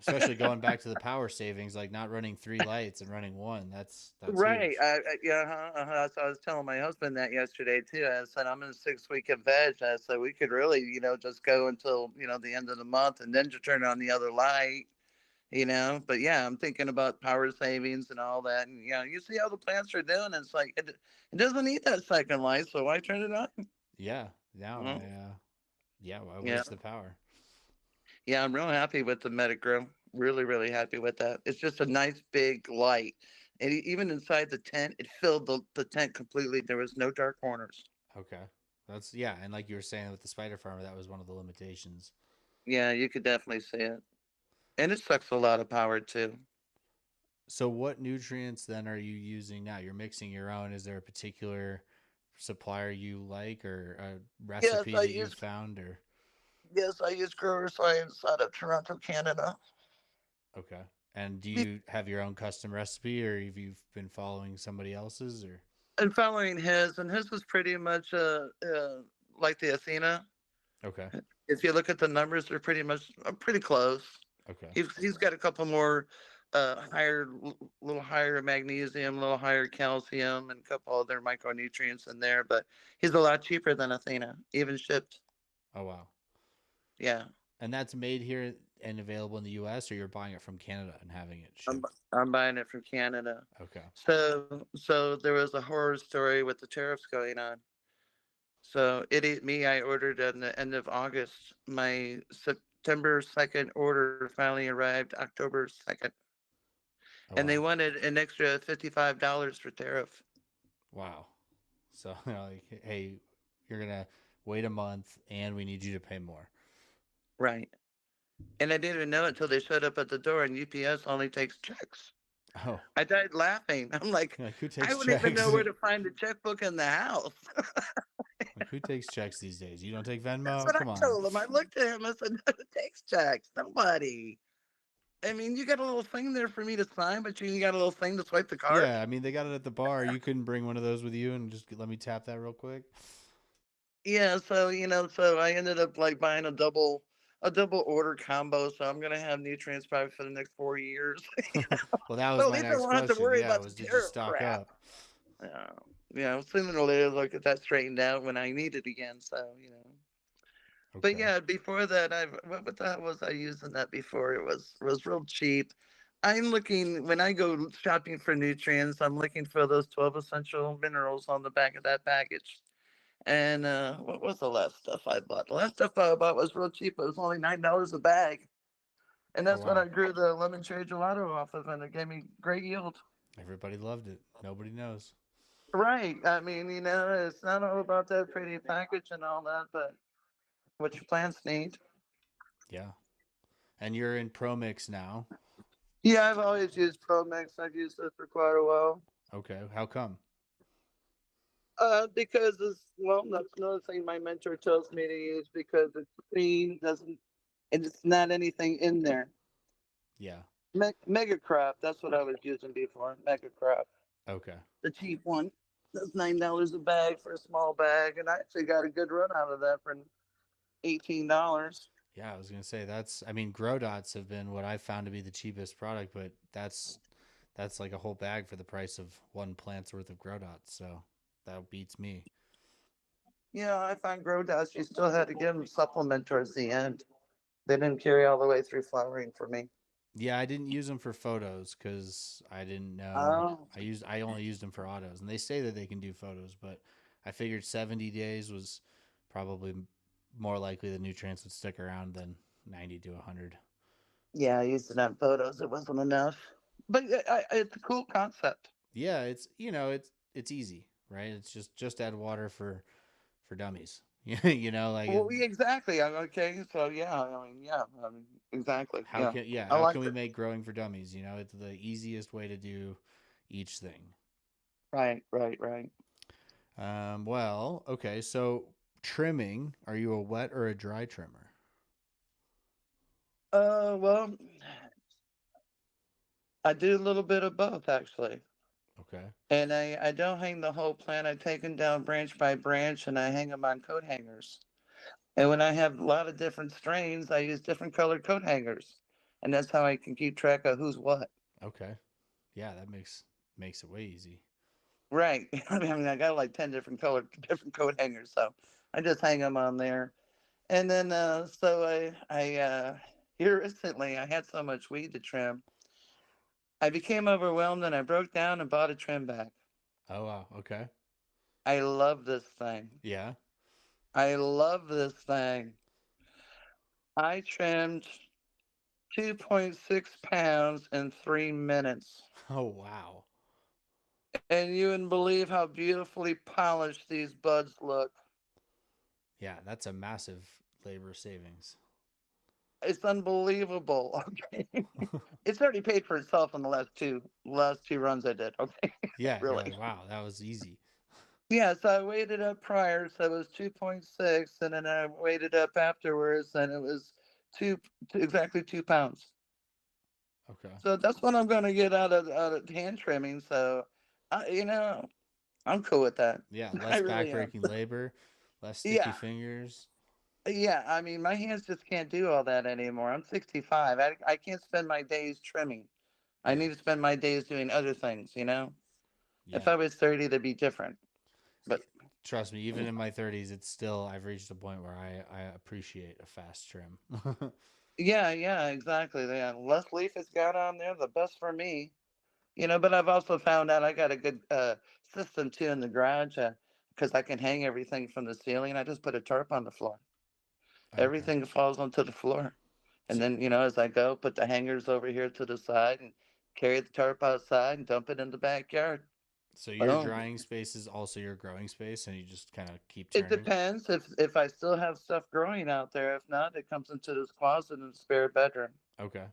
Especially going back to the power savings, like not running three lights and running one. That's Right. huge. Yeah. So I was telling my husband that yesterday too. I said I'm in 6 week of veg. I said we could really, just go until the end of the month, and then to turn on the other light. But yeah, I'm thinking about power savings and all that. And you see how the plants are doing. It's like it doesn't need that second light, so why turn it on? Yeah. Now Well, yeah, why yeah, waste the power? yeah, I'm real happy with the Metagrill. Really, really happy with that. It's just a nice big light, and even inside the tent, it filled the tent completely. There was no dark corners. Okay. Yeah. And like you were saying with the spider farmer, that was one of the limitations. Yeah, you could definitely see it, and it sucks a lot of power too. So what nutrients then are you using now? You're mixing your own. Is there a particular supplier you like or a Yes, recipe I that you've use found or yes I use Grower Science out of Toronto, Canada. okay. And do you have your own custom recipe or have you been following somebody else's or And following his, and his was pretty much like the Athena. okay. If you look at the numbers, they're pretty much pretty close. Okay. He's got a couple more little higher magnesium, a little higher calcium, and a couple other micronutrients in there. But he's a lot cheaper than Athena, even shipped. Oh wow. Yeah, And that's made here and available in the U.S., or you're buying it from Canada and having it I'm shipped? I'm buying it from Canada. Okay. So there was a horror story with the tariffs going on. So idiot me, I ordered at the end of August. My September 2nd order finally arrived October 2nd, Oh and they wow. wanted an extra $55 for tariff. Wow. So like, hey, you're gonna wait a month, and we need you to pay more. Right. And I didn't even know it until they showed up at the door, and UPS only takes checks. Oh, I died laughing. I'm like, like who I takes wouldn't even checks? know where to find a checkbook in the house. Like who takes checks these days? You don't take That's Venmo? what I Come on. told him. I looked at him. I said, no, it takes checks. Nobody. I mean, you got a little thing there for me to sign, but you got a little thing to swipe the card. Yeah, I mean they got it at the bar. You couldn't bring one of those with you and just let me tap that real quick. Yeah, so so I ended up like buying a double order combo. So I'm gonna have nutrients probably for the next 4 years. Well, that was So at my least I next won't have to question. worry Yeah, about the was did you tariff stock crap. up? Yeah, sooner or later, look at that straightened out when I need it again. So. But Okay. yeah, before that, what the hell was I using that before? It was real cheap. I'm looking when I go shopping for nutrients. I'm looking for those 12 essential minerals on the back of that package. And what was the last stuff I bought? The last stuff I bought was real cheap. It was only $9 a bag, and Oh that's what I wow. grew the lemon cherry gelato off of, and it gave me great yield. Everybody loved it. Nobody knows. Right. I mean, it's not all about that pretty package and all that, but what your plants need. Yeah. And you're in Pro Mix now. Yeah, I've always used ProMix. I've used it for quite a while. Okay. How come? Because that's another thing my mentor tells me to use because it's clean, doesn't, and it's not anything in there. Yeah. Mega crop, that's what I was using before. Mega crop, Okay. the cheap one. That's $9 a bag for a small bag, and I actually got a good run out of that for $18. Yeah, I was gonna say that's. I mean, grow dots have been what I've found to be the cheapest product, but that's like a whole bag for the price of one plant's worth of grow dots. So that beats me. Yeah, I found grow dots. You still had to give them supplement towards the end. They didn't carry all the way through flowering for me. Yeah, I didn't use them for photos because I didn't know. Oh, I only used them for autos, and they say that they can do photos, but I figured 70 days was probably more likely the nutrients would stick around than 90 to 100. yeah, I used it on photos. It wasn't enough, but it's a cool concept. Yeah, it's easy, right? It's just add water for dummies. Like Well, yeah, exactly. Okay, so yeah, exactly. Yeah, I how like can we it. make growing for dummies? It's the easiest way to do each thing. Right, right, right. Well, okay, so trimming, are you a wet or a dry trimmer? Well, I do a little bit of both actually, Okay. and I don't hang the whole plant. I take them down branch by branch, and I hang them on coat hangers. And when I have a lot of different strains, I use different colored coat hangers, and that's how I can keep track of who's what. Okay. Yeah, that makes it way easy. Right. I mean, I got like 10 different colored different coat hangers, so I just hang them on there. And then so I here recently I had so much weed to trim. I became overwhelmed and I broke down and bought a trim bag. Oh wow, okay. I love this thing. Yeah. I love this thing. I trimmed 2.6 pounds in 3 minutes. Oh wow. And you wouldn't believe how beautifully polished these buds look. Yeah, that's a massive labor savings. It's unbelievable. Okay. It's already paid for itself in the last two runs I did. Okay. Yeah, you're Really. like, wow, that was easy. Yeah, so I weighed it up prior, so it was 2.6, and then I weighed it up afterwards, and it was exactly 2 pounds. Okay. So that's what I'm going to get out of hand trimming. So, I'm cool with that. Yeah, I less really am. backbreaking labor, less sticky Yeah, fingers. Yeah, I mean, my hands just can't do all that anymore. I'm 65. I can't spend my days trimming. I Yeah. need to spend my days doing other things, you know? If Yeah. I was 30, that'd be different. But Trust me, even in my 30s, it's still, I've reached a point where I appreciate a fast trim. yeah, yeah, exactly. The less leaf it's got on there, the best for me. You know, but I've also found out I got a good system too in the garage because I can hang everything from the ceiling. I just put a tarp on the floor. Okay. Everything falls onto the floor. And So, then, as I go, put the hangers over here to the side and carry the tarp outside and dump it in the backyard. so your Boom. drying space is also your growing space, and you just kind of keep It turning? depends if I still have stuff growing out there. If not, it comes into this closet in the spare bedroom. Okay.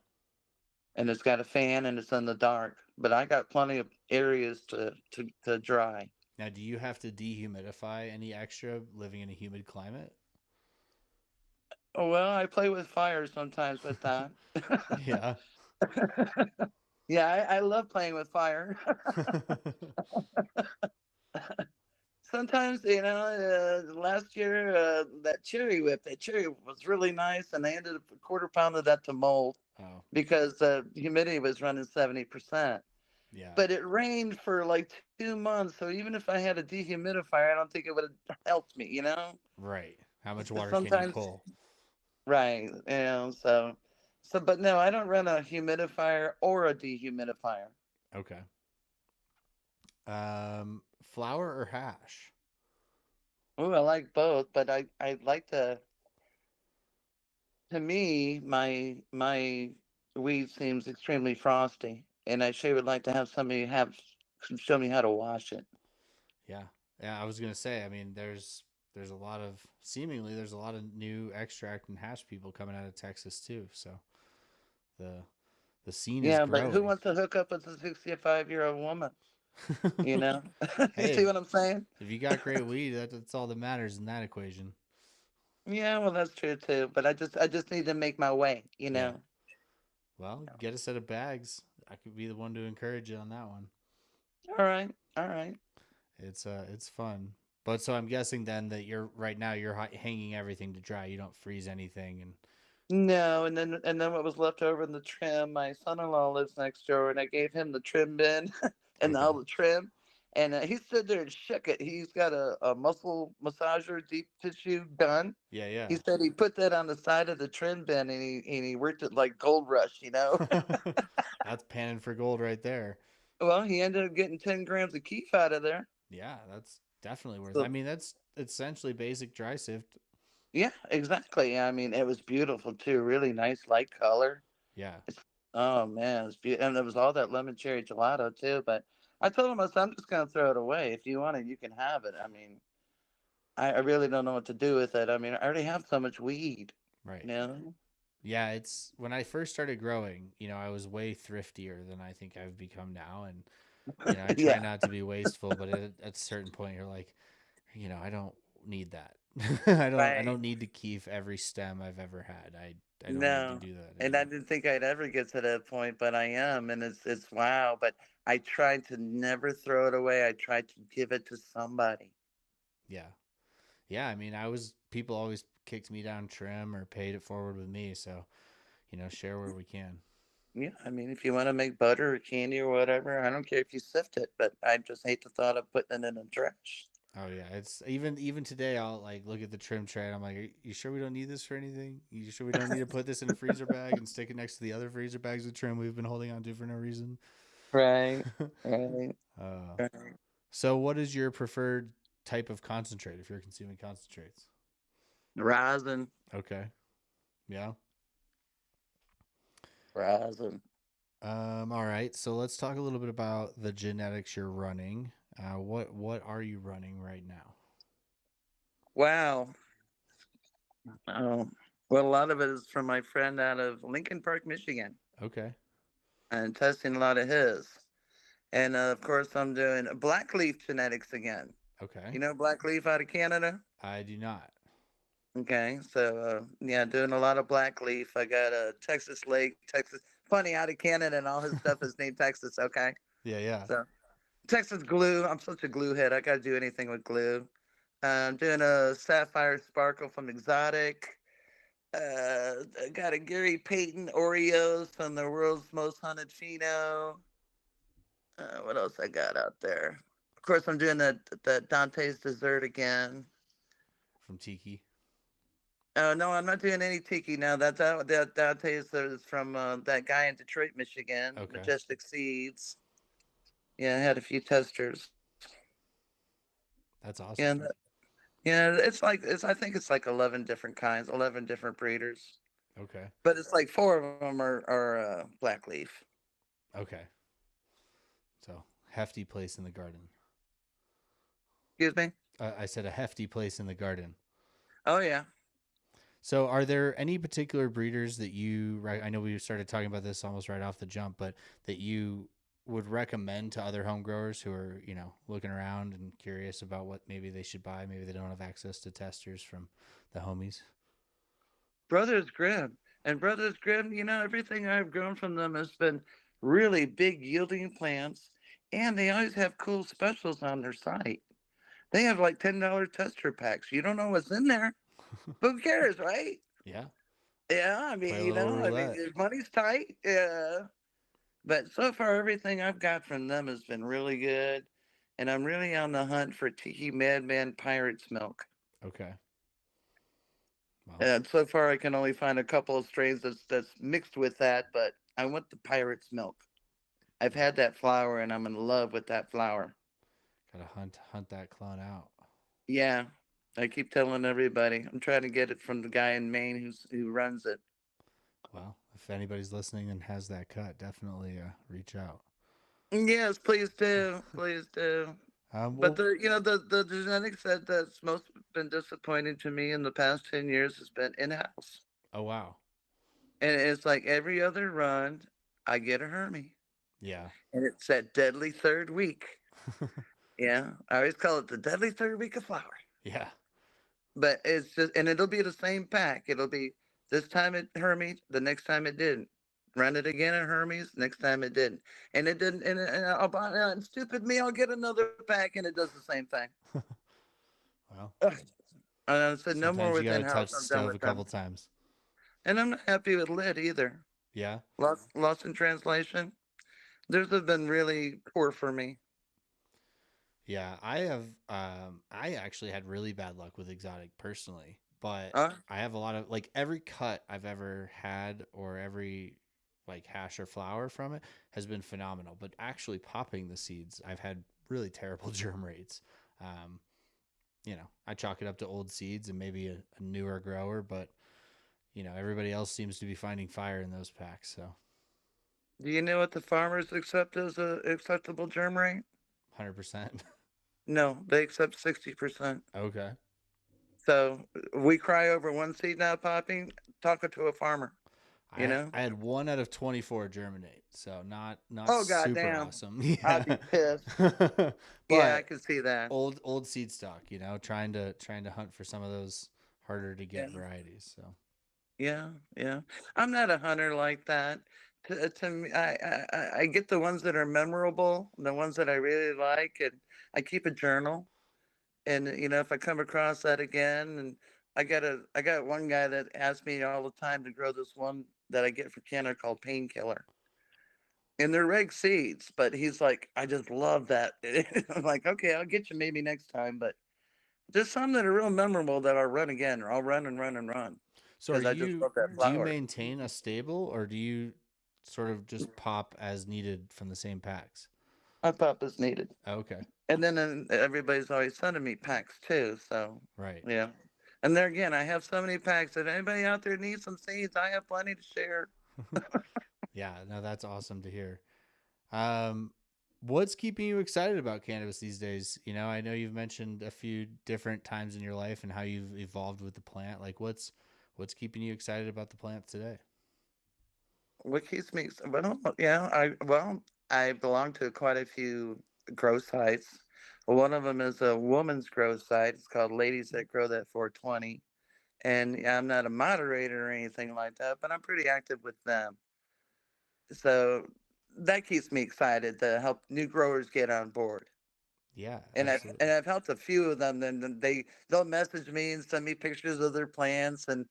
And it's got a fan and it's in the dark. But I got plenty of areas to dry. Now, do you have to dehumidify any extra living in a humid climate? Oh, well, I play with fire sometimes with that. Yeah. yeah, I love playing with fire. Sometimes, last year, that cherry whip was really nice, and I ended up a quarter pound of that to mold Oh, because the humidity was running 70%. yeah. But it rained for like 2 months, so even if I had a dehumidifier, I don't think it would have helped me, you know? Right. How much So water can you sometimes, pull? right, but no, I don't run a humidifier or a dehumidifier. Okay. Flour or hash? Oh, I like both, but I like to me, my weed seems extremely frosty, and I sure would like to have somebody have show me how to wash it. Yeah. Yeah, I was gonna say, I mean, there's a lot of seemingly there's a lot of new extract and hash people coming out of Texas too. So the the scene is Yeah, but who growing. wants to hook up with a 65-year-old woman? You know, you Hey, see what I'm saying? if you got great weed, that's all that matters in that equation. Yeah, well, that's true too. But I just need to make my way. Yeah. Well, get a set of bags. I could be the one to encourage you on that one. All right, all right. It's fun. But so I'm guessing then that you're right now you're hanging everything to dry. You don't freeze anything, and No, and then what was left over in the trim, my son-in-law lives next door, and I gave him the trim bin and all okay. the trim, and he stood there and shook it. He's got a muscle massager, deep tissue gun. Yeah, He yeah. said he put that on the side of the trim bin, and he worked it like gold rush, you know. That's panning for gold right there. Well, he ended up getting 10 grams of keef out of there. Yeah, that's definitely worth. I So mean, that's essentially basic dry sift. yeah, exactly. I mean, it was beautiful too. Really nice light color. Yeah, It's oh man, it's beautiful, and there was all that lemon cherry gelato too. But I told him, I said, I'm just gonna throw it away. If you want it, you can have it. I mean, I really don't know what to do with it. I mean, I already have so much weed, right. you know. Yeah, it's when I first started growing, I was way thriftier than I think I've become now. And, I try yeah, not to be wasteful, but at a certain point, you're like, I don't need that. I don't right. need to keep every stem I've ever had. I don't need to No, do that and I anymore. didn't think I'd ever get to that point, but I am, and it's wow. But I tried to never throw it away. I tried to give it to somebody. Yeah. Yeah, I mean, people always kicked me down trim or paid it forward with me, so, share where we can. Yeah, I mean, if you want to make butter or candy or whatever, I don't care if you sift it, but I just hate the thought of putting it in the trash. Oh yeah, it's even today. I'll like look at the trim tray and I'm like, "Are you sure we don't need this for anything? You sure we don't need to put this in a freezer bag and stick it next to the other freezer bags of trim we've been holding on to for no reason?" Right, right, uh, right. so, what is your preferred type of concentrate if you're consuming concentrates? Rosin, Okay, yeah. rosin. All right. So let's talk a little bit about the genetics you're running. What are you running right now? Wow. Oh, well, a lot of it is from my friend out of Lincoln Park, Michigan, Okay. and testing a lot of his. And of course, I'm doing black leaf genetics again. Okay. You know, black leaf out of Canada. I do not. Okay, so yeah, doing a lot of black leaf. I got a Texas Lake, Texas. Funny, out of Canada, and all his stuff is named Texas. Okay, Yeah, yeah. so Texas glue. I'm such a glue head. I got to do anything with glue. I'm doing a Sapphire Sparkle from Exotic. I got a Gary Payton Oreos from the world's most hunted pheno. What else I got out there? Of course, I'm doing that Dante's dessert again. from Tiki. Oh no, I'm not doing any tiki now. That Dante's is from that guy in Detroit, Michigan, Okay, Majestic Seeds. Yeah, I had a few testers. that's Yeah, awesome. yeah, it's. I think it's like 11 different kinds, 11 different breeders. Okay, But it's like four of them are black leaf. okay. So hefty place in the garden. Excuse me. I said a hefty place in the garden. Oh yeah, So, are there any particular breeders that you? I know we started talking about this almost right off the jump, but that you would recommend to other home growers who are, looking around and curious about what maybe they should buy. Maybe they don't have access to testers from the homies. Brothers Grimm and Brothers Grimm. Everything I've grown from them has been really big yielding plants, and they always have cool specials on their site. They have like $10 tester packs. You don't know what's in there. Who cares, right? Yeah, Yeah, I play mean, a little roulette. if money's tight. Yeah. But so far, everything I've got from them has been really good. And I'm really on the hunt for Tiki Madman Pirate's Milk. Okay, well, And so far, I can only find a couple of strains that's mixed with that, but I want the Pirate's Milk. I've yeah, had that flower and I'm in love with that flower. gotta hunt that clone out. Yeah. I keep telling everybody. I'm trying to get it from the guy in Maine who runs it. Well, if anybody's listening and has that cut, definitely reach out. Yes, please do. Please do. But Well, the genetics that's most been disappointing to me in the past 10 years has been in house, oh wow, and it's like every other run, I get a Hermie, yeah, and it's that deadly third week. Yeah, I always call it the deadly third week of flower. yeah. But it's just, and it'll be the same pack. It'll be this time it Hermes, the next time it didn't. Run it again at Hermes, next time it didn't, and it didn't. And I'll buy and stupid me, I'll get another pack, and it does the same thing. Well, Ugh. And I said, no more sometimes you got within to touch house. the I'm done stove a with couple them. times. And I'm not happy with lid either. Yeah. Lost in translation. Those have been really poor for me. Yeah, I actually had really bad luck with exotic personally, but Uh, I have a lot of like every cut I've ever had or every like hash or flower from it has been phenomenal. But actually popping the seeds, I've had really terrible germ rates. Um, I chalk it up to old seeds and maybe a newer grower, but everybody else seems to be finding fire in those packs. So do you know what the farmers accept as a acceptable germ rate? 100%. No, they accept 60%. Okay. So we cry over one seed not popping. Talking to a farmer, you I know. I had 1 out of 24 germinate, so not Oh super goddamn, awesome. I'd be Yeah. pissed. Yeah, I But can see that. old seed stock, trying to hunt for some of those harder to get Yeah. varieties. So Yeah, yeah. I'm not a hunter like that. To me, I get the ones that are memorable, the ones that I really like, and I keep a journal. And if I come across that again, and I got one guy that asks me all the time to grow this one that I get from Canada called Painkiller, and they're reg seeds, but he's like, I just love that. I'm like, okay, I'll get you maybe next time, but there's some that are real memorable that I'll run again, or I'll run and run and run so are because I just you love that do you flower. maintain a stable or do you sort of just pop as needed from the same packs? I thought this needed. Okay. And then everybody's always sending me packs too. So Right. yeah. And there again, I have so many packs. If anybody out there needs some seeds, I have plenty to share. Yeah, no, that's awesome to hear. Um, what's keeping you excited about cannabis these days? I know you've mentioned a few different times in your life and how you've evolved with the plant. Like, what's keeping you excited about the plant today? What keeps me? I belong to quite a few grow sites. One of them is a woman's grow site. It's called Ladies That Grow That 420. And yeah, I'm not a moderator or anything like that, but I'm pretty active with them. So that keeps me excited to help new growers get on board. Yeah, And absolutely. I've helped a few of them. Then they'll message me and send me pictures of their plants, and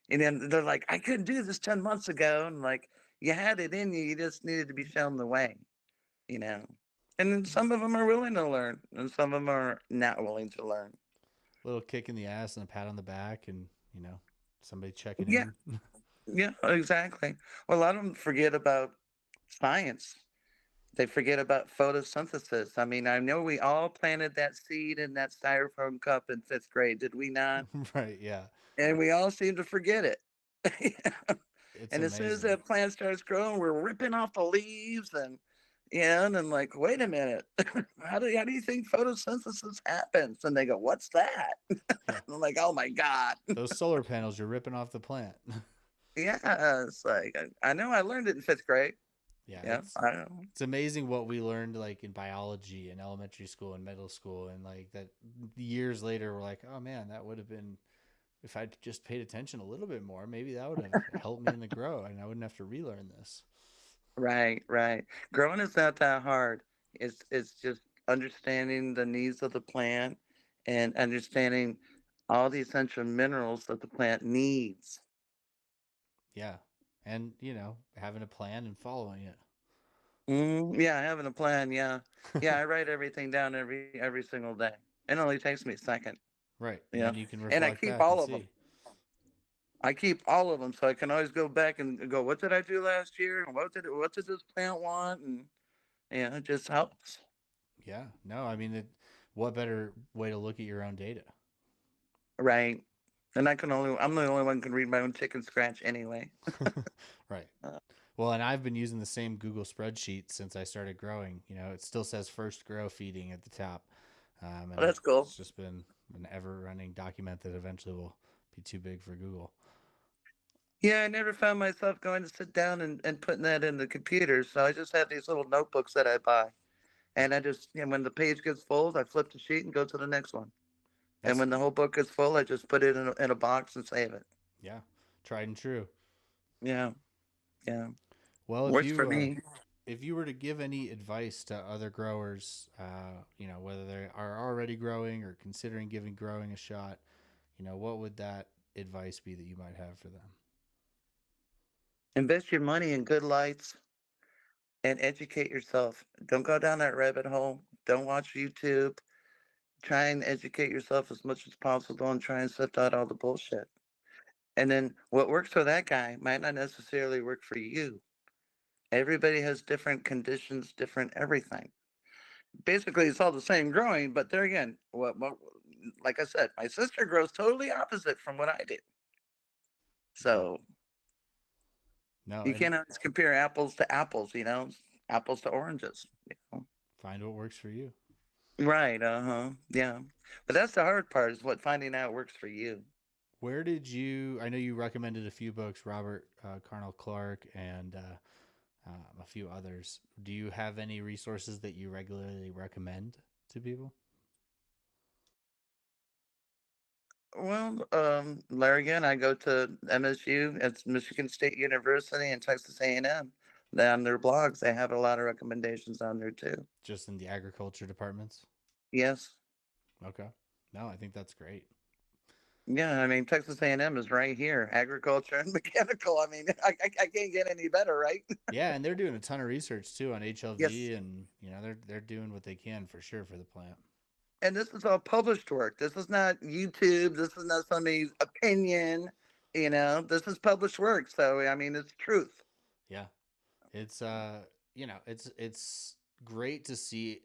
then they're like, I couldn't do this 10 months ago, and like you had it in you, you just needed to be shown the way, you know. And then some of them are willing to learn, and some of them are not willing to learn. Little kick in the ass and a pat on the back, and somebody checking Yeah, in. yeah, exactly. Well, a lot of them forget about science. They forget about photosynthesis. I mean, I know we all planted that seed in that styrofoam cup in fifth grade, did we not? Right, yeah. And we all seem to forget it. It's And as soon as amazing. that plant starts growing, we're ripping off the leaves and yeah, and I'm like, wait a minute, how do you think photosynthesis happens? And they go, what's that? And Yeah. I'm like, oh my god, Those solar panels, you're ripping off the plant. yeah. It's like I know I learned it in fifth grade. Yeah, Yeah, I know. it's amazing what we learned like in biology in elementary school and middle school, and like that years later we're like, oh man, that would have been, if I'd just paid attention a little bit more, maybe that would have helped me in the grow and I wouldn't have to relearn this. Right, right. Growing is not that hard. It's just understanding the needs of the plant and understanding all the essential minerals that the plant needs. Yeah. And, having a plan and following it. Yeah, having a plan. Yeah, yeah. I write everything down every single day. It only takes me a second. Right. And Yeah, then you can and I reflect keep back and all of them. see. I keep all of them, so I can always go back and go, what did I do last year? And what did this plant want? And yeah, it just helps. Yeah. No, I mean, what better way to look at your own data? Right. And I'm the only one who can read my own chicken scratch anyway. Right. Uh, Well, and I've been using the same Google spreadsheet since I started growing. It still says first grow feeding at the top. oh, And that's cool. it's just been an ever running document that eventually will be too big for Google. Yeah, I never found myself going to sit down and putting that in the computer. So I just have these little notebooks that I buy. And I just, when the page gets full, I flip the sheet and go to the next one. And That's, when the whole book is full, I just put it in a box and save it. yeah, tried and true. Yeah, yeah. Well, Works for me. if you were to give any advice to other growers, whether they are already growing or considering giving growing a shot, what would that advice be that you might have for them? Invest your money in good lights and educate yourself. Don't go down that rabbit hole. Don't watch YouTube. Try and educate yourself as much as possible and try and sift out all the bullshit. And then what works for that guy might not necessarily work for you. Everybody has different conditions, different everything. Basically, it's all the same growing, but there again, like I said, my sister grows totally opposite from what I do. Yeah. So No, you and can't always compare apples to apples, apples to oranges. find what works for you. Right, uh-huh. Yeah. But that's the hard part is what finding out works for you. Where did you? I know you recommended a few books, Robert Carnell Clark, and a few others. Do you have any resources that you regularly recommend to people? Well, there again, I go to MSU, it's Michigan State University and Texas A&M. On their blogs, they have a lot of recommendations on there too. Just in the agriculture departments? Yes. Okay. No, I think that's great. Yeah, I mean, Texas A&M is right here, agriculture and mechanical. I mean, I can't get any better, right? Yeah, and they're doing a ton of research too on Yes. HLV, and they're doing what they can for sure for the plant. And this is all published work. This is not YouTube. This is not somebody's opinion. This is published work. So, I mean, it's truth. Yeah, it's it's great to see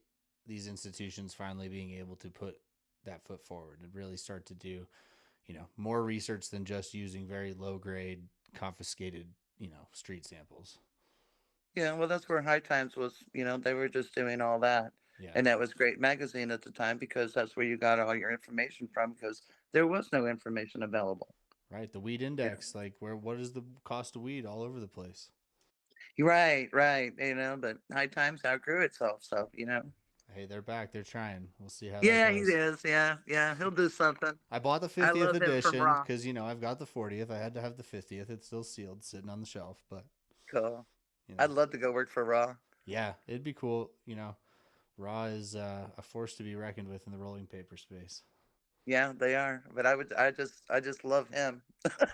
these institutions finally being able to put that foot forward and really start to do more research than just using very low grade confiscated street samples. Yeah, well, that's where High Times was. They were just doing all that. Yeah, And that was Great Magazine at the time because that's where you got all your information from because there was no information available. right. The weed Yeah. index, like what is the cost of weed all over the place? Right, right. But High Times outgrew itself. So, Hey, they're back. They're trying. We'll see how that yeah, he goes. is. Yeah, yeah. He'll do something. I bought the I 50th love him from edition Raw. because I've got the 40th. I had to have the 50th. It's still sealed, sitting on the shelf. But Cool. you know, I'd love to go work for Raw. yeah, it'd be cool. Raw is a force to be reckoned with in the rolling paper space. Yeah, they are. But I just love him.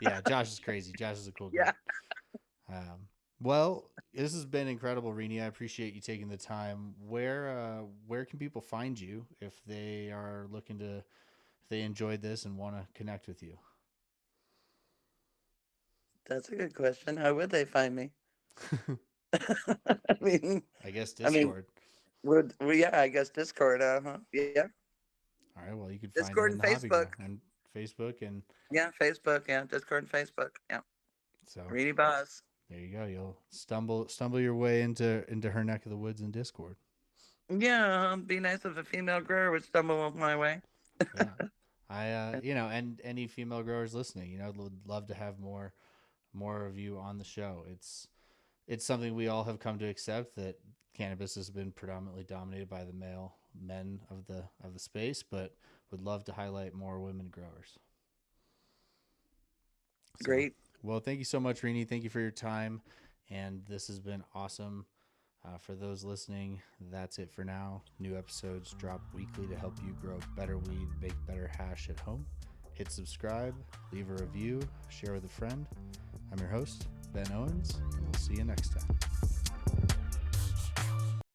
Yeah, Josh is crazy. Josh is a cool guy. Yeah. Well, this has been incredible, Renie. I appreciate you taking the time. Where can people find you if they are looking to, if they enjoyed this and want to connect with you? That's a good question. How would they find me? I mean, I guess I mean, Discord. yeah, I guess Discord, huh? Yeah. All right. Well, you can find that Discord in and the Hobby Facebook. Girl and Facebook, and Yeah, Facebook. Yeah, Discord and Facebook. Yeah. so Renie Boss. there you go. You'll stumble your way into her neck of the woods in Discord. Yeah, be nice if a female grower would stumble my way. Yeah. And any female growers listening, would love to have more of you on the show. It's something we all have come to accept, that cannabis has been predominantly dominated by the male men of the space, but would love to highlight more women growers. So, Great. well, thank you so much, Renie. Thank you for your time, and this has been awesome. For those listening, that's it for now. New episodes drop weekly to help you grow better weed, make better hash at home. Hit subscribe, leave a review, share with a friend. I'm your host, Ben Owens, and we'll see you next time.